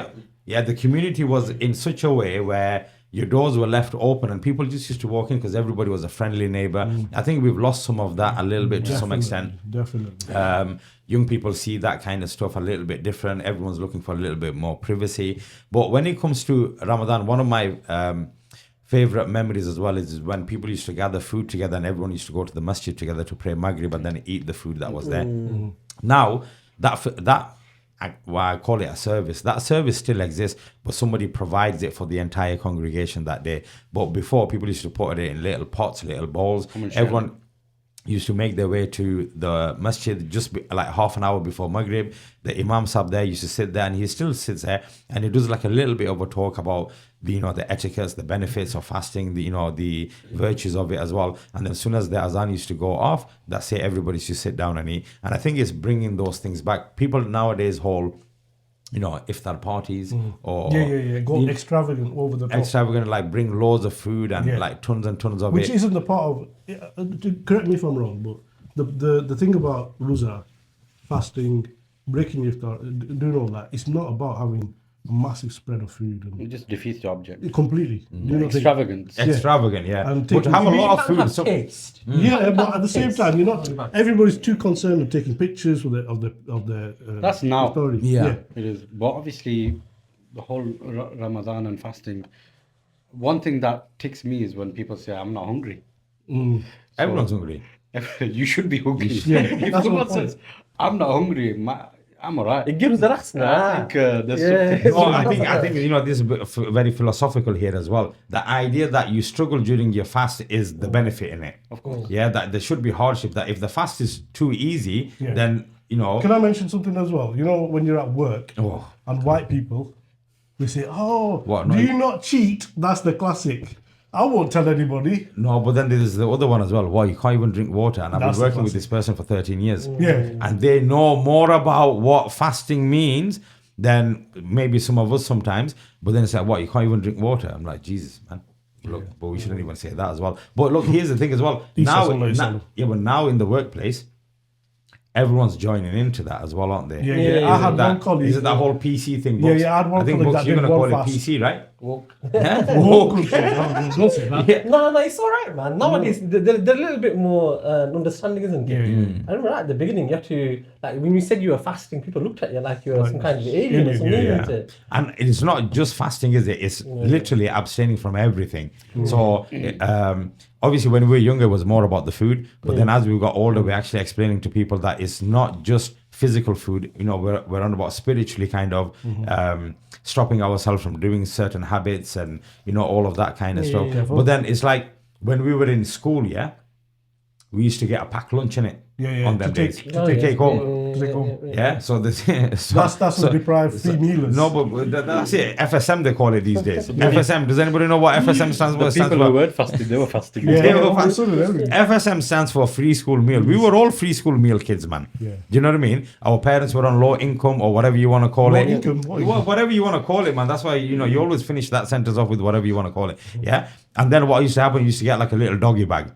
Yeah, the community was in such a way where your doors were left open and people just used to walk in because everybody was a friendly neighbor. I think we've lost some of that a little bit to some extent. Definitely. Young people see that kind of stuff a little bit different. Everyone's looking for a little bit more privacy. But when it comes to Ramadan, one of my favorite memories as well is when people used to gather food together and everyone used to go to the masjid together to pray Maghrib and then eat the food that was there. Now, I call it a service. That service still exists, but somebody provides it for the entire congregation that day. But before, people used to put it in little pots, little bowls. used to make their way to the masjid just like half an hour before Maghrib. The Imam Sahib there used to sit there, and he still sits there, and he does like a little bit of a talk about the, the etiquettes, the benefits of fasting, the virtues of it as well. And then as soon as the azan used to go off, that's it, everybody should sit down and eat. And I think it's bringing those things back. People nowadays hold, iftar parties or Go extravagant over the top. extravagant, like bring loads of food and like tons and tons of Which it. isn't the part of. Correct me if I'm wrong, but the thing about Rosa, fasting, breaking iftar, doing all that, it's not about having a massive spread of food It and just defeats the object. completely. You know, Extravagance. Extravagant, yeah. And But to have a taking- lot of You food. can't So, have taste. yeah, but at the same time, you're not. Everybody's too concerned with taking pictures of the. That's now. story. Yeah. It is. But obviously, the whole Ramadan and fasting, one thing that ticks me is when people say, I'm not hungry. everyone's hungry. You should be hungry. Yeah, If that's someone my point. says, I'm not hungry, I'm alright. It gives the rest. I think there's Yeah. something. Oh, I think this is very philosophical here as well. The idea that you struggle during your fast is the benefit in it. Of course. Yeah, that there should be hardship. That if the fast is too easy, Yeah. then Can I mention something as well? You know, when you're at work Oh. and white people, we say, "Oh, What, do no- you not cheat?" That's the classic. I won't tell anybody. No, but then there's the other one as well. Why you can't even drink water? And I've That's been the working with classic. this person for 13 years. Yeah. And they know more about what fasting means than maybe some of us sometimes. But then it's like, what, you can't even drink water? I'm like, Jesus, man. Look, but we shouldn't even say that as well. But look, here's the thing as well. Isa sallallahu alaihi wasallam. But now in the workplace, everyone's joining into that as well, aren't they? Yeah, Yeah, I had that, one colleague. Is it that whole PC thing? Yeah, Books? I had one I think colleague books, that you're did going to call one it fast. PC, right? Woke. Yeah? Oh, good shit. Don't say that. No, it's all right, man. Nowadays, they're a little bit more understanding, isn't it? I remember at the beginning, you had to, like, when you said you were fasting, people looked at you like you were some kind of alien or something, Yeah. isn't it? And it's not just fasting, is it? It's literally abstaining from everything. So, obviously, when we were younger, it was more about the food. But then as we got older, we're actually explaining to people that it's not just physical food. We're on about spiritually kind of stopping ourselves from doing certain habits and, all of that kind of stuff. yeah, But then it's like when we were in school, we used to get a packed lunch in it on them to days take- to take home. To take home. Yeah, so this That's what deprived free mealers. No, but that's it. FSM they call it these days. FSM. Does anybody know what FSM stands for? The Stands people who for weren't fasting, they were fasting. Yeah, They were all of a fast- sudden, everything. FSM stands for free school meal. We were all free school meal kids, man. Yeah. Do you know what I mean? Our parents were on low income or whatever you want to call Low it. income, what income? Whatever you want to call it, man. That's why you always finish that sentence off with whatever you want to call it. Yeah. And then what used to happen? You used to get like a little doggy bag.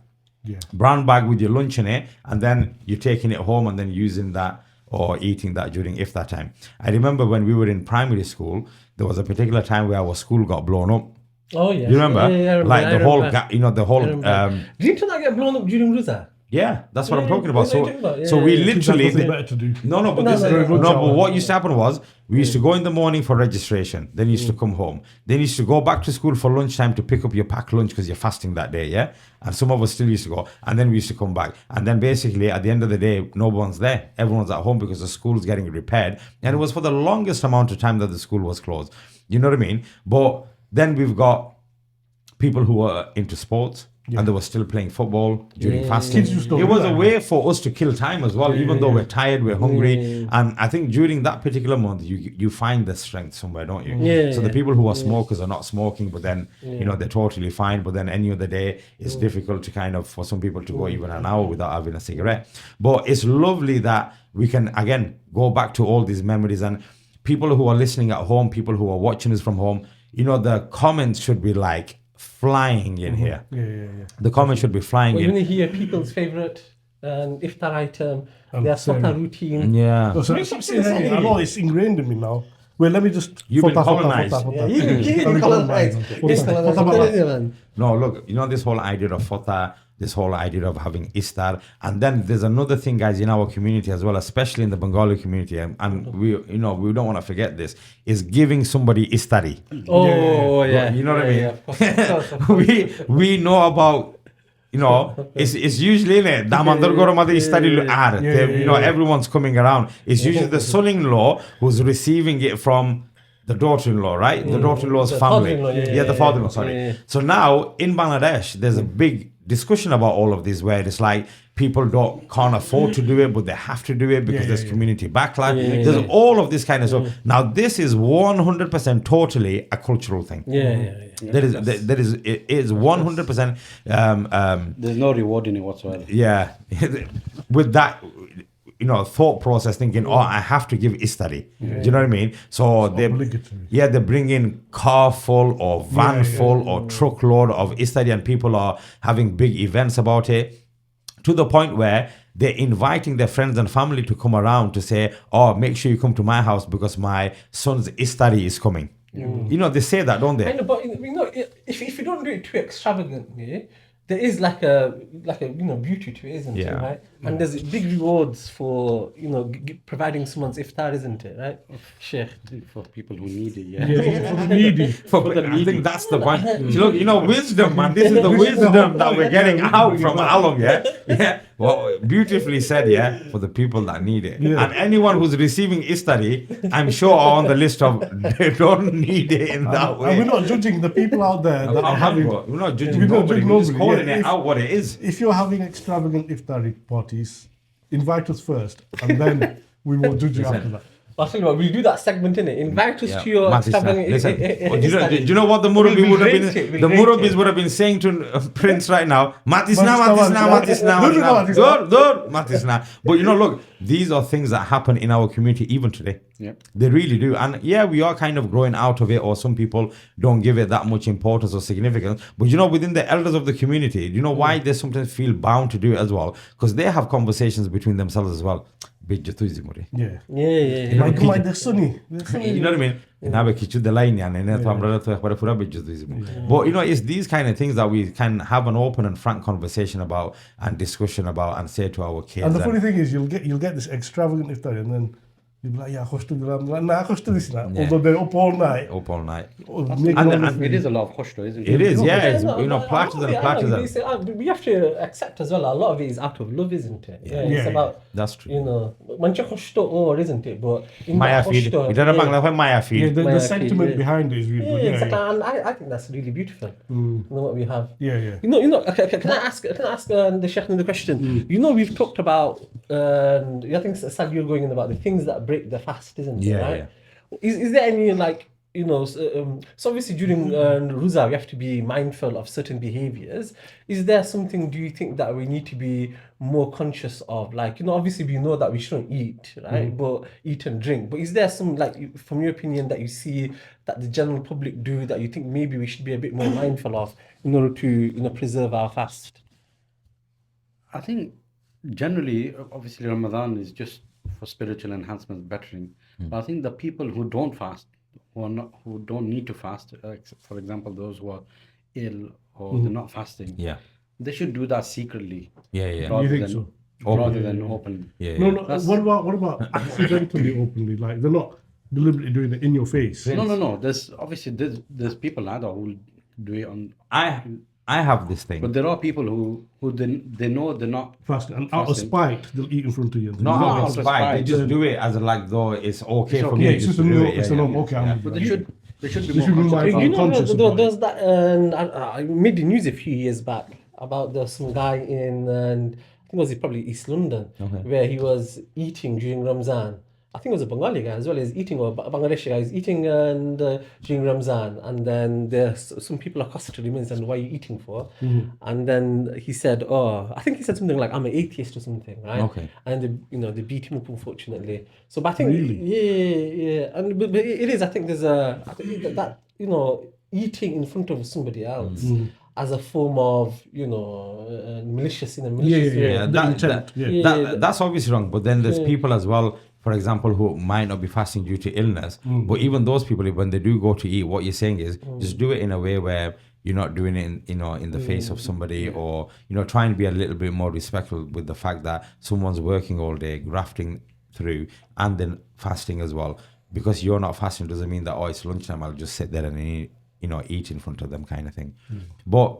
Yeah. Brown bag with your lunch in it, and then you're taking it home and then using that or eating that during iftar time. I remember when we were in primary school, there was a particular time where our school got blown up. Oh, yeah. You remember? Yeah, I remember. Like I the whole, remember. the whole. Didn't that get blown up during Rosa? Yeah, that's what I'm Yeah, talking about. what are you So, talking about? so Yeah, we yeah. Kids have literally nothing better to do. no, but No, this no, no, no. but what used to happen was we used to go in the morning for registration, then you used to come home, then you used to go back to school for lunchtime to pick up your packed lunch because you're fasting that day, yeah. And some of us still used to go, and then we used to come back, and then basically at the end of the day, no one's there, everyone's at home because the school's getting repaired, and it was for the longest amount of time that the school was closed. You know what I mean? But then we've got people who are into sports. And they were still playing football during fasting. Kids used to It do was that, a way for us to kill time as well, even though we're tired, we're hungry. And I think during that particular month, you find the strength somewhere, don't you? Yeah, So the yeah. people who are smokers are not smoking, but then, they're totally fine. But then any other day, it's difficult to kind of, for some people to go even an hour without having a cigarette. But it's lovely that we can, again, go back to all these memories. And people who are listening at home, people who are watching us from home, the comments should be like, flying in here. Yeah. The comments should be flying Well, in. when you hear people's favourite iftar item, their same. fota routine. Yeah. So, I know it's ingrained in me now. Well, let me just. You've been colonized. Yeah, you colonized. It's colonized, man. No, look, this whole idea of fota, this whole idea of having istar, and then there's another thing, guys, in our community as well, especially in the Bengali community, and we, we don't want to forget this, is giving somebody istari. Oh, yeah. You know what I mean? Yeah, of course, of course. we know about, it's usually in it. Everyone's coming around. It's usually the son-in-law who's receiving it from the daughter-in-law, right? The daughter-in-law's The family. father-in-law, The father-in-law, sorry. yeah. So now in Bangladesh, there's a big discussion about all of this where it's like people can't afford to do it, but they have to do it because there's community backlash. There's all of this kind of stuff. Now this is 100% totally a cultural thing. It is 100%. There's no reward in it whatsoever. Yeah, with that, thought process, thinking, I have to give study. Do you know what I mean? So they bring in car full or van full or truckload of study, and people are having big events about it, to the point where they're inviting their friends and family to come around to say, make sure you come to my house because my son's study is coming. They say that, don't they? I know, but if you don't do it too extravagantly, there is like a beauty to it, isn't it, right? And there's big rewards for providing someone's iftar, isn't it, right, Sheikh? For people who need it, For the needy. I think that's the point. Look, wisdom, man. This is the wisdom that we're getting out from Along, yeah. Well, beautifully said, for the people that need it. And anyone who's receiving study, I'm sure are on the list of they don't need it in that way. And we're not judging the people out there that are having. We're not judging nobody. We're just calling it out what it is. If you're having extravagant iftari parties, invite us first, and then we will judge you after that. I'll tell you what, we'll do that segment in it. Invite us to your extravagant. Do you know what the Murabi would have been? The Murabis would have been saying to Prince right now, Mathis-Na. But look, these are things that happen in our community even today. They really do. And we are kind of growing out of it, or some people don't give it that much importance or significance. But within the elders of the community, why they sometimes feel bound to do it as well? Because they have conversations between themselves as well. Yeah. Yeah. They're sunny. You know what I mean? But it's these kind of things that we can have an open and frank conversation about and discussion about and say to our kids. And the funny thing is, you'll get this extravagant iftar, and then you'll be like, although they're up all night. And it is a lot of khushtu, isn't it? It is, it's platters and platters. We have to accept as well, a lot of it is out of love, isn't it? It's about, that's true. Isn't it? But in that khushtu, The sentiment behind it is really good. Exactly. And I think that's really beautiful. What we have. Can I ask the Sheikh the question? We've talked about, I think Sad, you're going in about the things that break the fast, isn't it? Right? Is there any so obviously during Rosa we have to be mindful of certain behaviors. Is there something, do you think, that we need to be more conscious of? Obviously we know that we shouldn't eat, right? But eat and drink. But is there some, from your opinion, that you see that the general public do that you think maybe we should be a bit more mindful of in order to preserve our fast? I think generally, obviously Ramadan is just for spiritual enhancement, bettering. But I think the people who don't fast, who don't need to fast, for example, those who are ill or they're not fasting, they should do that secretly. Rather than openly. What about accidentally openly? Like they're not deliberately doing it in your face. No. There's people like that who will do it on. I have this thing. But there are people who they know they're not fasting, and out of spite they'll eat in front of you. Not out of spite. They just do it as though it's okay for me. It's just a norm. It's a norm. Okay, but they should be more conscious. There's that. I made the news a few years back about some guy in, I think it was probably East London, where he was eating during Ramzan. I think it was a Bengali guy as well. He's eating, or Bangladeshi guy. He's eating during Ramzan, and then there's some people accosted him and said, "Why are you eating for?" And then he said, I think he said something like, "I'm an atheist" or something, right? And they beat him up, unfortunately. So, but I think, and but it is. I think there's I think that eating in front of somebody else. As a form of, malicious. That's obviously wrong. But then there's people as well, for example, who might not be fasting due to illness. But even those people, when they do go to eat, what you're saying is just do it in a way where you're not doing it in the face of somebody, or try and be a little bit more respectful with the fact that someone's working all day, grafting through, and then fasting as well. Because you're not fasting doesn't mean that it's lunchtime, I'll just sit there and eat in front of them, kind of thing. But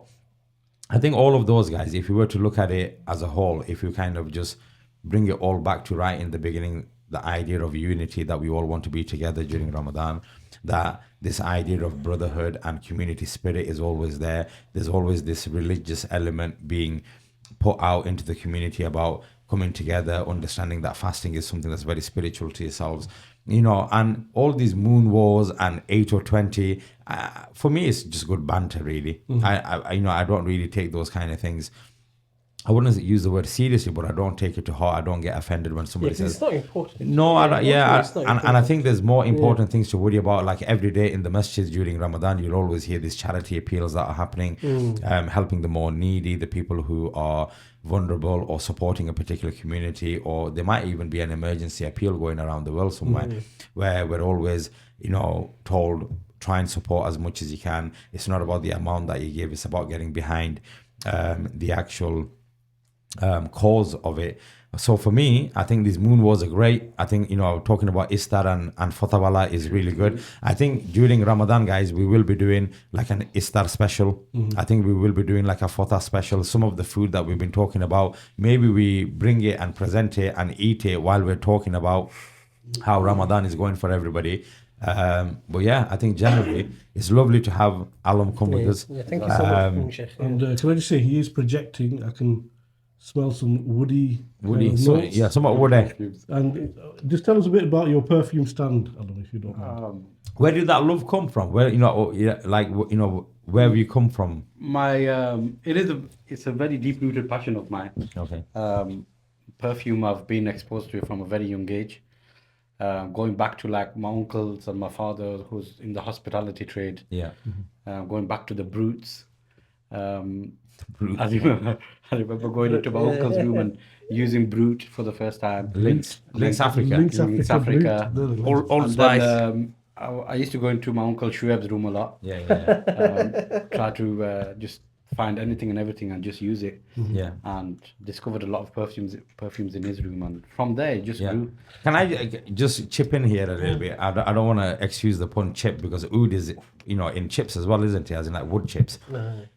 I think all of those guys, if you were to look at it as a whole, if you kind of just bring it all back to right in the beginning, the idea of unity, that we all want to be together during Ramadan, that this idea of brotherhood and community spirit is always there. There's always this religious element being put out into the community about coming together, understanding that fasting is something that's very spiritual to yourselves, you know. And all these moon wars and 8 or 20, for me it's just good banter, really. I you know, I don't really take those kind of things, I wouldn't use the word seriously, but I don't take it to heart. I don't get offended when somebody says it's not important. no. I don't, yeah, It's not and I think there's more important things to worry about. Like every day in the masjids during Ramadan, you'll always hear these charity appeals that are happening, helping the more needy, the people who are vulnerable, or supporting a particular community, or there might even be an emergency appeal going around the world somewhere, where we're always, you know, told try and support as much as you can. It's not about the amount that you give; it's about getting behind the actual cause of it. So for me, I think these moon wars are great. I think, you know, talking about Istar and Fatawala is really good. I think during Ramadan, guys, we will be doing like an Istar special. I think we will be doing like a Fatah special. Some of the food that we've been talking about, maybe we bring it and present it and eat it while we're talking about how Ramadan is going for everybody. But yeah, I think generally it's lovely to have Alam come with us. Yeah, thank you so much, Sheikh. And can I just say, he is projecting. I can smell some woody So, notes. yeah, somewhat woody. And just tell us a bit about your perfume stand, Alan, if you don't mind. Where did that love come from? Where, you know, like, you know, where have you come from? It's a very deep rooted passion of mine. Okay. Perfume, I've been exposed to it from a very young age. Going back to like my uncles and my father, who's in the hospitality trade. Yeah. Going back to the brutes. I remember going into my uncle's room and using Brute for the first time. Links Africa. Links Africa. Brute. Old And Spice. then, I used to go into my uncle Shuaib's room a lot. Yeah. Try to just find anything and everything and just use it. Yeah. And discovered a lot of perfumes in his room, and from there it just grew. Can I just chip in here a little bit? I don't want to excuse the pun chip, because oud is, you know, in chips as well, isn't it? As in like wood chips.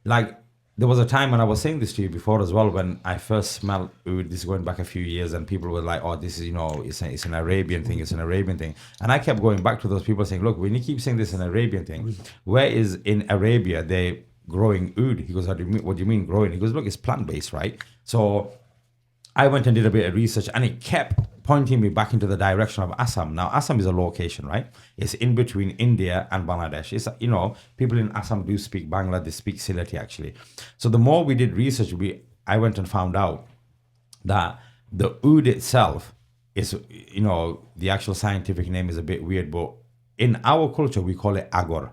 Like, there was a time when I was saying this to you before as well, when I first smelled oud, this is going back a few years, and people were like, oh, this is, you know, it's an Arabian thing, it's an Arabian thing. And I kept going back to those people saying, look, when you keep saying this is an Arabian thing, where is in Arabia they growing oud? He goes, what do you mean growing? He goes, look, it's plant-based, right? So I went and did a bit of research, and it kept pointing me back into the direction of Assam. Now, Assam is a location, right? It's in between India and Bangladesh. It's, you know, people in Assam do speak Bangla, they speak Sylheti actually. So the more we did research, I went and found out that the oud itself is, you know, the actual scientific name is a bit weird, but in our culture, we call it agor.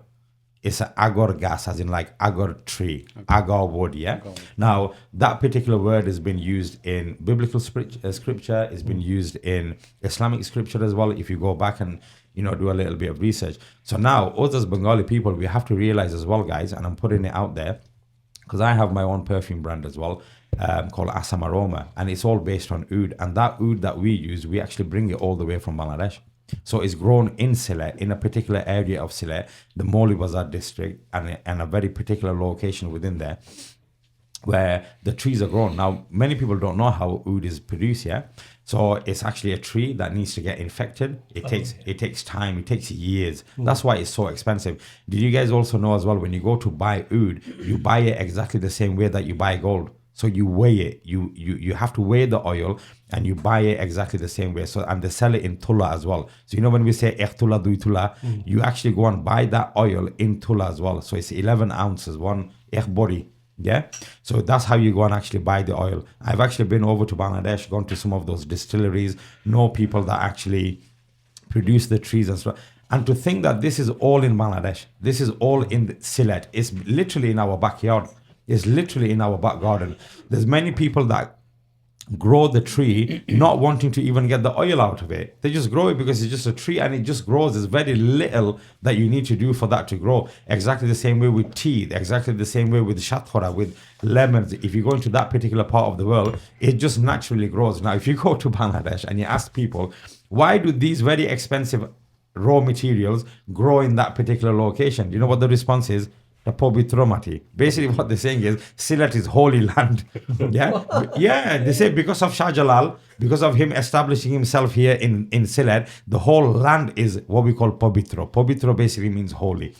It's an agor gas, as in like agor tree, agor wood, yeah? Now, that particular word has been used in biblical scripture, it's been used in Islamic scripture as well, if you go back and, you know, do a little bit of research. So now, us as Bengali people, we have to realize as well, guys, and I'm putting it out there, because I have my own perfume brand as well, called Assam Aroma, and it's all based on oud. And that oud that we use, we actually bring it all the way from Bangladesh. So it's grown in Sylhet, in a particular area of Sylhet, the Moli Bazar district, and a very particular location within there, where the trees are grown. Now, many people don't know how oud is produced, yeah? So it's actually a tree that needs to get infected. It takes time, it takes years. That's why it's so expensive. Did you guys also know as well, when you go to buy oud, you buy it exactly the same way that you buy gold? So you weigh it, you have to weigh the oil, and you buy it exactly the same way. So, and they sell it in tulla as well. So, you know, when we say ek tulla, dui tulla, you actually go and buy that oil in tulla as well. So it's 11 ounces, one ek bori. Yeah. So that's how you go and actually buy the oil. I've actually been over to Bangladesh, gone to some of those distilleries, know people that actually produce the trees and stuff. And to think that this is all in Bangladesh, this is all in Sylhet, it's literally in our backyard. It's literally in our back garden. There's many people that grow the tree not wanting to even get the oil out of it. They just grow it because it's just a tree and it just grows. There's very little that you need to do for that to grow. Exactly the same way with tea, exactly the same way with shathora, with lemons. If you go into that particular part of the world, it just naturally grows. Now, if you go to Bangladesh and you ask people, why do these very expensive raw materials grow in that particular location? You know what the response is? the Povitra Mati. Basically, what they're saying is Sylhet is holy land. Yeah. They say because of Shah Jalal, because of him establishing himself here in Sylhet, the whole land is what we call Povitra. Povitra basically means holy.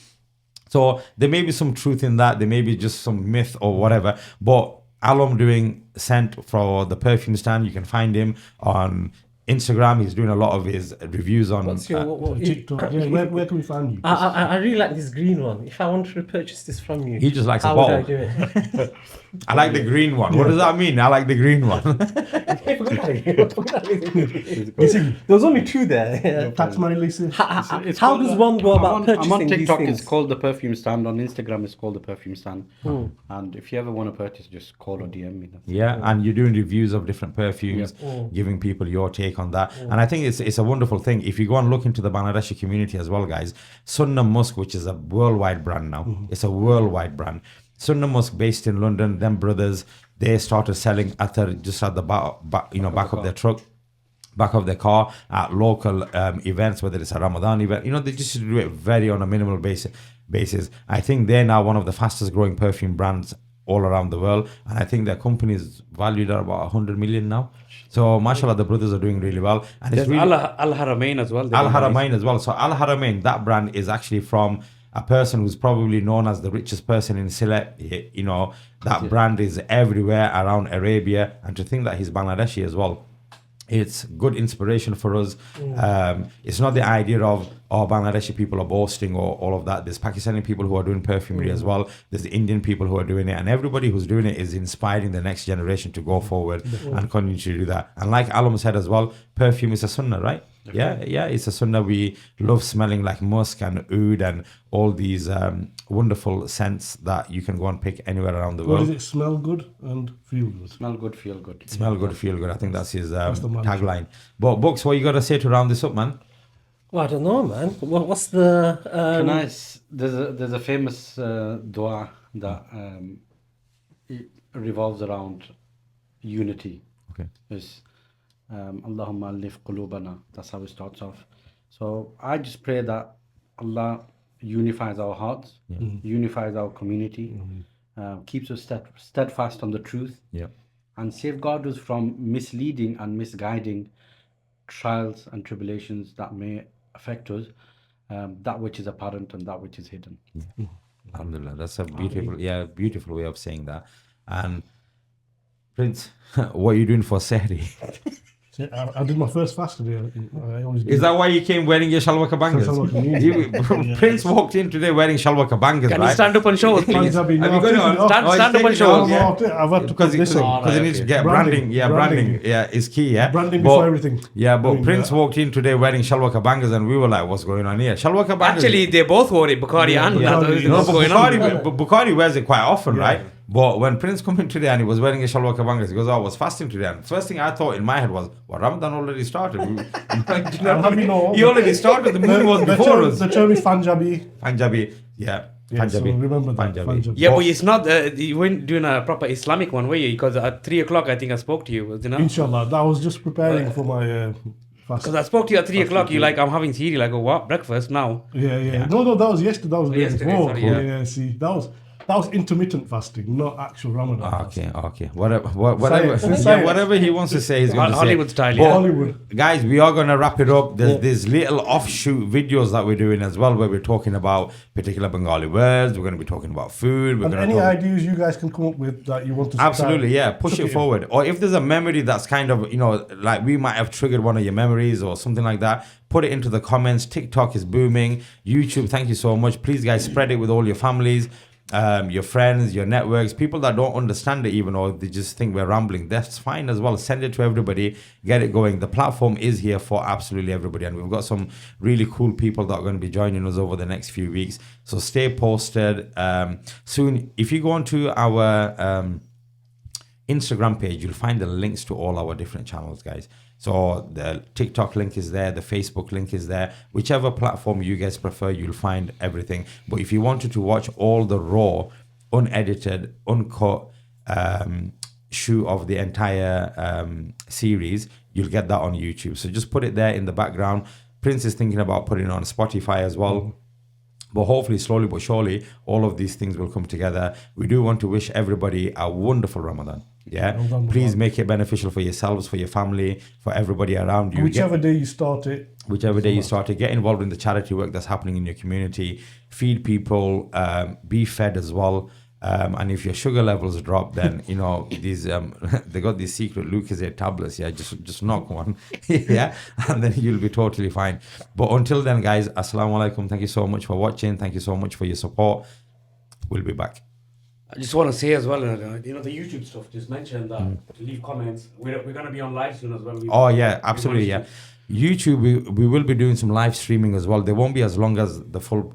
So there may be some truth in that. There may be just some myth or whatever. But Alom doing scent for the perfume stand. You can find him on Instagram. He's doing a lot of his reviews on What's your TikTok. Yeah, where can we find you? I really like this green one. If I wanted to purchase this from you, He just likes a how would I bottle. do it? I like the green one. What does that mean? I like the green one. There was only two there. Tax money, Lisa. How It's how called does the- one go about I'm purchasing on these TikTok, things? it's called the perfume stand. On Instagram, it's called the perfume stand. And if you ever want to purchase, just call or DM me. Yeah, and you're doing reviews of different perfumes, giving people your take on that. And I think it's a wonderful thing. If you go and look into the Bangladeshi community as well, guys, Sunnah Musk, which is a worldwide brand now, it's a worldwide brand. Sunnah Musk, based in London, them brothers, they started selling attar just at the back of their truck, back of their car at local events, whether it's a Ramadan event. They just do it very on a minimal basis. I think they're now one of the fastest growing perfume brands all around the world, and I think their company is valued at about 100 million now. So mashallah, the brothers are doing really well. And There's it's really Al Haramain as well. Al Haramain as well. So Al Haramain, that brand is actually from a person who's probably known as the richest person in Sylhet. That brand is everywhere around Arabia, and to think that he's Bangladeshi as well, it's good inspiration for us. It's not the idea of Bangladeshi people are boasting or all of that. There's Pakistani people who are doing perfumery as well. There's the Indian people who are doing it, and everybody who's doing it is inspiring the next generation to go forward and continue to do that. And like Alam said as well, perfume is a sunnah, right? Yeah, it's a sunnah. We love smelling like musk and oud and all these wonderful scents that you can go and pick anywhere around the What world. does it smell good and feel good? Smell good, feel good. Smell good, feel good. I think that's his the mantra. tagline. But Books, what you got to say to round this up, man? Well, I don't know, man. What's the There's a famous dua that it revolves around unity. Okay. It's Allahumma alif qulubana. That's how it starts off. So I just pray that Allah unifies our hearts, unifies our community, keeps us steadfast on the truth, Yeah. and safeguard us from misleading and misguiding trials and tribulations that may affect us, that which is apparent and that which is hidden. Alhamdulillah. That's a beautiful way of saying that. And Prince, what are you doing for Sehri? I did my first fast today. I always do. Is that why you came wearing your Shalwa Kabangas? Shalwa Kabangas. Prince walked in today wearing Shalwa Kabangas, Can right? you stand up and show us, please? Punjabi, Have no, you got it I've on? taken it off. Stand up and show us. I've had to put this in. Because it needs to get branding. Yeah, branding. Yeah, is key. Yeah, Branding But- before everything. Yeah, but I mean, Prince walked in today wearing Shalwa Kabangas, and we were like, "What's going on here?" Shalwa Kabangas. Actually, they both wore it, Bukhari and Yeah. that. No, What's but going on? Bukhari wears it quite often, Yeah. right? But when Prince come in today and he was wearing a Shalwa Kabangas, he goes, "I was fasting today." And first thing I thought in my head was, "Well, Ramadan already started." Do you know what I mean? He already started. The moon was before us. The term is Punjabi. Punjabi, yeah, Yeah, Punjabi. so remember that. Punjabi. Punjabi. Yeah, but it's not. You weren't doing a proper Islamic one, were you? Because at 3 o'clock, I think I spoke to you. You know, Inshallah. That was just preparing for my fast. because I spoke to you at 3 o'clock. You like, I'm having siri. Like, what breakfast now? Yeah. No, that was yesterday. That was the day Yesterday, before. sorry, yeah. Yeah, see, that was intermittent fasting, not actual Ramadan fasting. Okay. Whatever, Say it. whatever he wants to say, he's going to say. Hollywood style, But, yeah. Hollywood. Guys, we are going to wrap it up. There's these little offshoot videos that we're doing as well, where we're talking about particular Bengali words. We're going to be talking about food. We're And going any to talk. ideas you guys can come up with that you want to Absolutely, yeah. Push Chuck it in. forward. Or if there's a memory that's kind of, like we might have triggered one of your memories or something like that, put it into the comments. TikTok is booming. YouTube, thank you so much. Please, guys, spread it with all your families, your friends, your networks, people that don't understand it even, or they just think we're rambling. That's fine as well. Send it to everybody. Get it going. The platform is here for absolutely everybody. And we've got some really cool people that are going to be joining us over the next few weeks. So stay posted. Soon, if you go onto our Instagram page, you'll find the links to all our different channels, guys. So the TikTok link is there, the Facebook link is there. Whichever platform you guys prefer, you'll find everything. But if you wanted to watch all the raw, unedited, uncut shoot of the entire series, you'll get that on YouTube. So just put it there in the background. Prince is thinking about putting it on Spotify as well. But hopefully, slowly but surely, all of these things will come together. We do want to wish everybody a wonderful Ramadan. Yeah, Ramadan please Mubarak. make it beneficial for yourselves, for your family, for everybody around you. Whichever day you start it, Whichever day you start to get involved in the charity work that's happening in your community, feed people, be fed as well. And if your sugar levels drop, then you know these they got these secret Lucozade tablets. Yeah, just knock one, yeah, and then you'll be totally fine. But until then, guys, assalamu alaikum. Thank you so much for watching. Thank you so much for your support. We'll be back. I just want to say as well, you know, the YouTube stuff. Just mention that to leave comments. We're going to be on live soon as well. Oh yeah, absolutely, yeah. YouTube, we will be doing some live streaming as well. They won't be as long as the full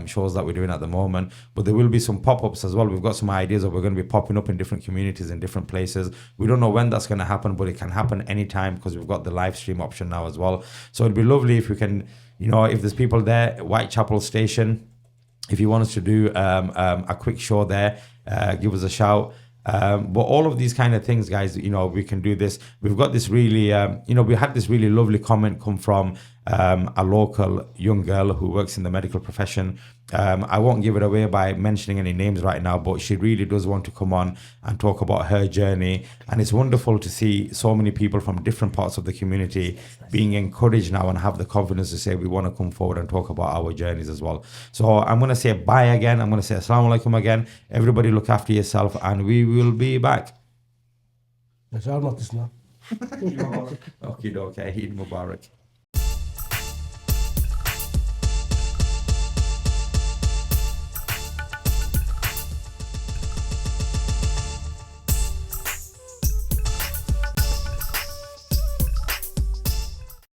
shows that we're doing at the moment, but there will be some pop-ups as well. We've got some ideas of we're going to be popping up in different communities in different places. We don't know when that's going to happen, but it can happen anytime because we've got the live stream option now as well. So it'd be lovely if we can, you know, if there's people there, Whitechapel Station, if you want us to do a quick show there, give us a shout. But all of these kind of things, guys, you know, we can do this. We've got this really, you know, we had this really lovely comment come from a local young girl who works in the medical profession. I won't give it away by mentioning any names right now, but she really does want to come on and talk about her journey. And it's wonderful to see so many people from different parts of the community being encouraged now and have the confidence to say we want to come forward and talk about our journeys as well. So I'm going to say bye again. I'm going to say assalamu alaikum again. Everybody look after yourself and we will be back. Mathis-Na. Okay, Eid Mubarak.